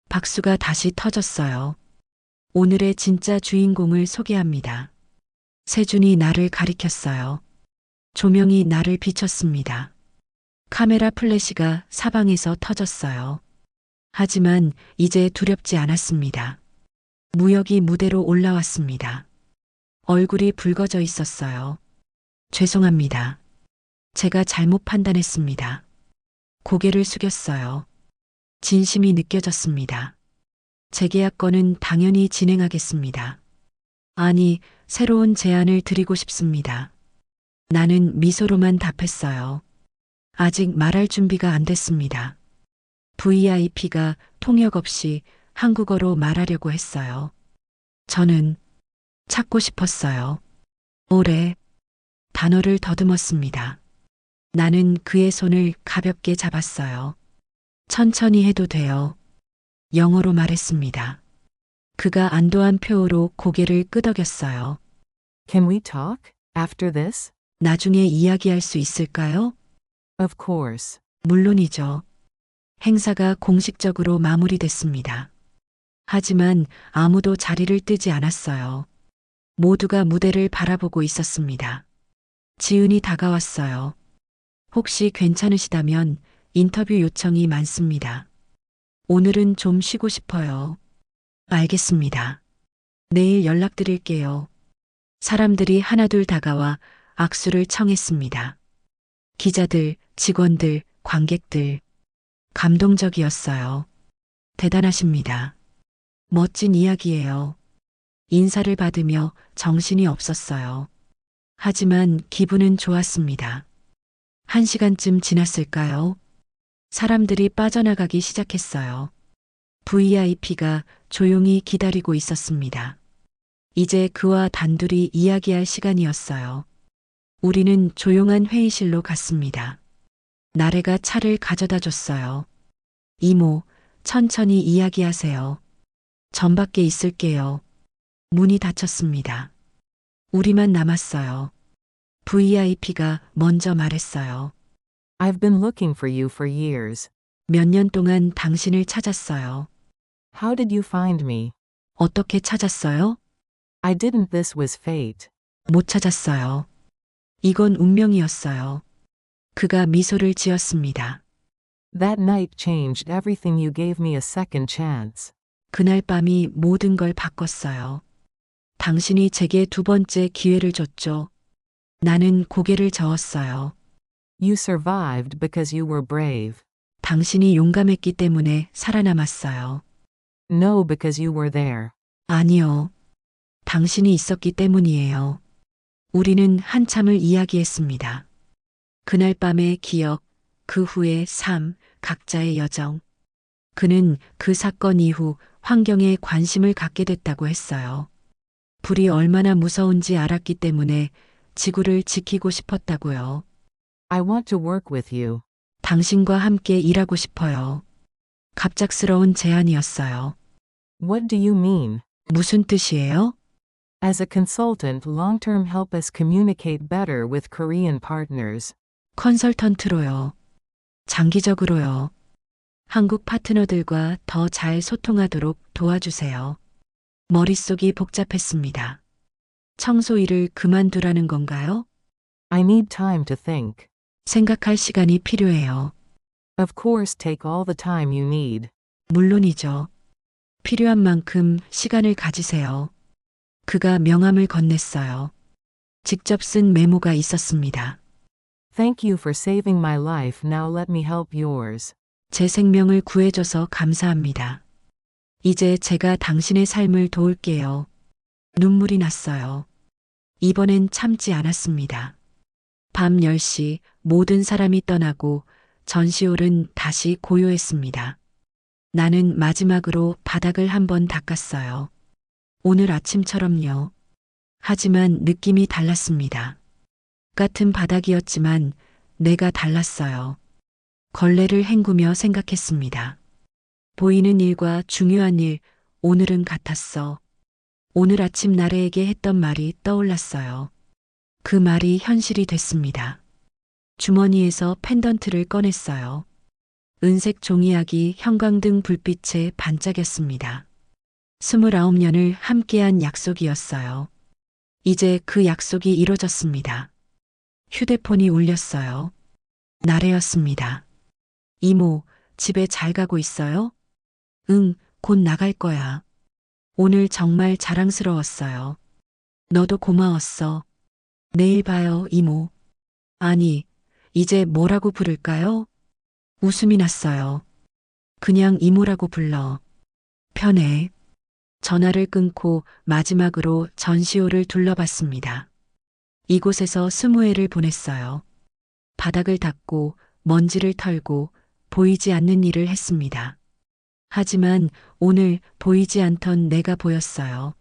박수가 다시 터졌어요. 오늘의 진짜 주인공을 소개합니다. 세준이 나를 가리켰어요. 조명이 나를 비췄습니다. 카메라 플래시가 사방에서 터졌어요. 하지만 이제 두렵지 않았습니다. 무역이 무대로 올라왔습니다. 얼굴이 붉어져 있었어요. 죄송합니다. 제가 잘못 판단했습니다. 고개를 숙였어요. 진심이 느껴졌습니다. 재계약권은 당연히 진행하겠습니다. 아니, 새로운 제안을 드리고 싶습니다. 나는 미소로만 답했어요. 아직 말할 준비가 안 됐습니다. VIP가 통역 없이 한국어로 말하려고 했어요. 저는 찾고 싶었어요. 오래 단어를 더듬었습니다. 나는 그의 손을 가볍게 잡았어요. 천천히 해도 돼요. 영어로 말했습니다. 그가 안도한 표호로 고개를 끄덕였어요. Can we talk after this? 나중에 이야기할 수 있을까요? Of course. 물론이죠. 행사가 공식적으로 마무리됐습니다. 하지만 아무도 자리를 뜨지 않았어요. 모두가 무대를 바라보고 있었습니다. 지은이 다가왔어요. 혹시 괜찮으시다면 인터뷰 요청이 많습니다. 오늘은 좀 쉬고 싶어요. 알겠습니다. 내일 연락드릴게요. 사람들이 하나둘 다가와 악수를 청했습니다. 기자들, 직원들, 관객들. 감동적이었어요. 대단하십니다. 멋진 이야기예요. 인사를 받으며 정신이 없었어요. 하지만 기분은 좋았습니다. 1시간쯤 지났을까요? 사람들이 빠져나가기 시작했어요. VIP가 조용히 기다리고 있었습니다. 이제 그와 단둘이 이야기할 시간이었어요. 우리는 조용한 회의실로 갔습니다. 나래가 차를 가져다 줬어요. 이모, 천천히 이야기하세요. 전 밖에 있을게요. 문이 닫혔습니다. 우리만 남았어요. VIP가 먼저 말했어요. I've been looking for you for years. 몇 년 동안 당신을 찾았어요. How did you find me? 어떻게 찾았어요? I didn't. This was fate. 못 찾았어요. 이건 운명이었어요. 그가 미소를 지었습니다. That night changed everything. You gave me a second chance. 그날 밤이 모든 걸 바꿨어요. 당신이 제게 두 번째 기회를 줬죠. 나는 고개를 저었어요. You survived because you were brave. 당신이 용감했기 때문에 살아남았어요. No, because you were there. 아니요. 당신이 있었기 때문이에요. 우리는 한참을 이야기했습니다. 그날 밤의 기억, 그 후의 삶, 각자의 여정. 그는 그 사건 이후 환경에 관심을 갖게 됐다고 했어요. 불이 얼마나 무서운지 알았기 때문에 지구를 지키고 싶었다고요. I want to work with you. 당신과 함께 일하고 싶어요. 갑작스러운 제안이었어요. What do you mean? 무슨 뜻이에요? As a consultant, long-term help us communicate better with Korean partners. 컨설턴트로요. 장기적으로요. 한국 파트너들과 더 잘 소통하도록 도와주세요. 머릿속이 복잡했습니다. 청소 일을 그만두라는 건가요? I need time to think. 생각할 시간이 필요해요. Of course, take all the time you need. 물론이죠. 필요한 만큼 시간을 가지세요. 그가 명함을 건넸어요. 직접 쓴 메모가 있었습니다. Thank you for saving my life. Now let me help yours. 제 생명을 구해줘서 감사합니다. 이제 제가 당신의 삶을 도울게요. 눈물이 났어요. 이번엔 참지 않았습니다. 밤 10시 모든 사람이 떠나고 전시홀은 다시 고요했습니다. 나는 마지막으로 바닥을 한번 닦았어요. 오늘 아침처럼요. 하지만 느낌이 달랐습니다. 같은 바닥이었지만 내가 달랐어요. 걸레를 헹구며 생각했습니다. 보이는 일과 중요한 일, 오늘은 같았어. 오늘 아침 나래에게 했던 말이 떠올랐어요. 그 말이 현실이 됐습니다. 주머니에서 펜던트를 꺼냈어요. 은색 종이약이 형광등 불빛에 반짝였습니다. 29년을 함께한 약속이었어요. 이제 그 약속이 이루어졌습니다. 휴대폰이 울렸어요. 나래였습니다. 이모, 집에 잘 가고 있어요? 응, 곧 나갈 거야. 오늘 정말 자랑스러웠어요. 너도 고마웠어. 내일 봐요, 이모. 아니, 이제 뭐라고 부를까요? 웃음이 났어요. 그냥 이모라고 불러. 편해. 전화를 끊고 마지막으로 전시호를 둘러봤습니다. 이곳에서 20회를 보냈어요. 바닥을 닦고 먼지를 털고 보이지 않는 일을 했습니다. 하지만 오늘 보이지 않던 내가 보였어요.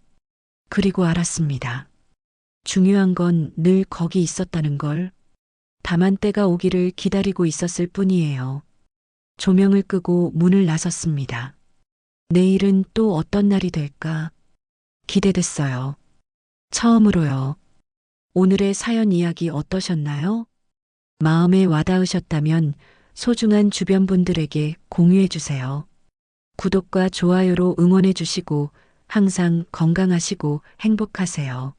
그리고 알았습니다. 중요한 건 늘 거기 있었다는 걸. 다만 때가 오기를 기다리고 있었을 뿐이에요. 조명을 끄고 문을 나섰습니다. 내일은 또 어떤 날이 될까? 기대됐어요. 처음으로요. 오늘의 사연 이야기 어떠셨나요? 마음에 와닿으셨다면 소중한 주변 분들에게 공유해 주세요. 구독과 좋아요로 응원해 주시고 항상 건강하시고 행복하세요.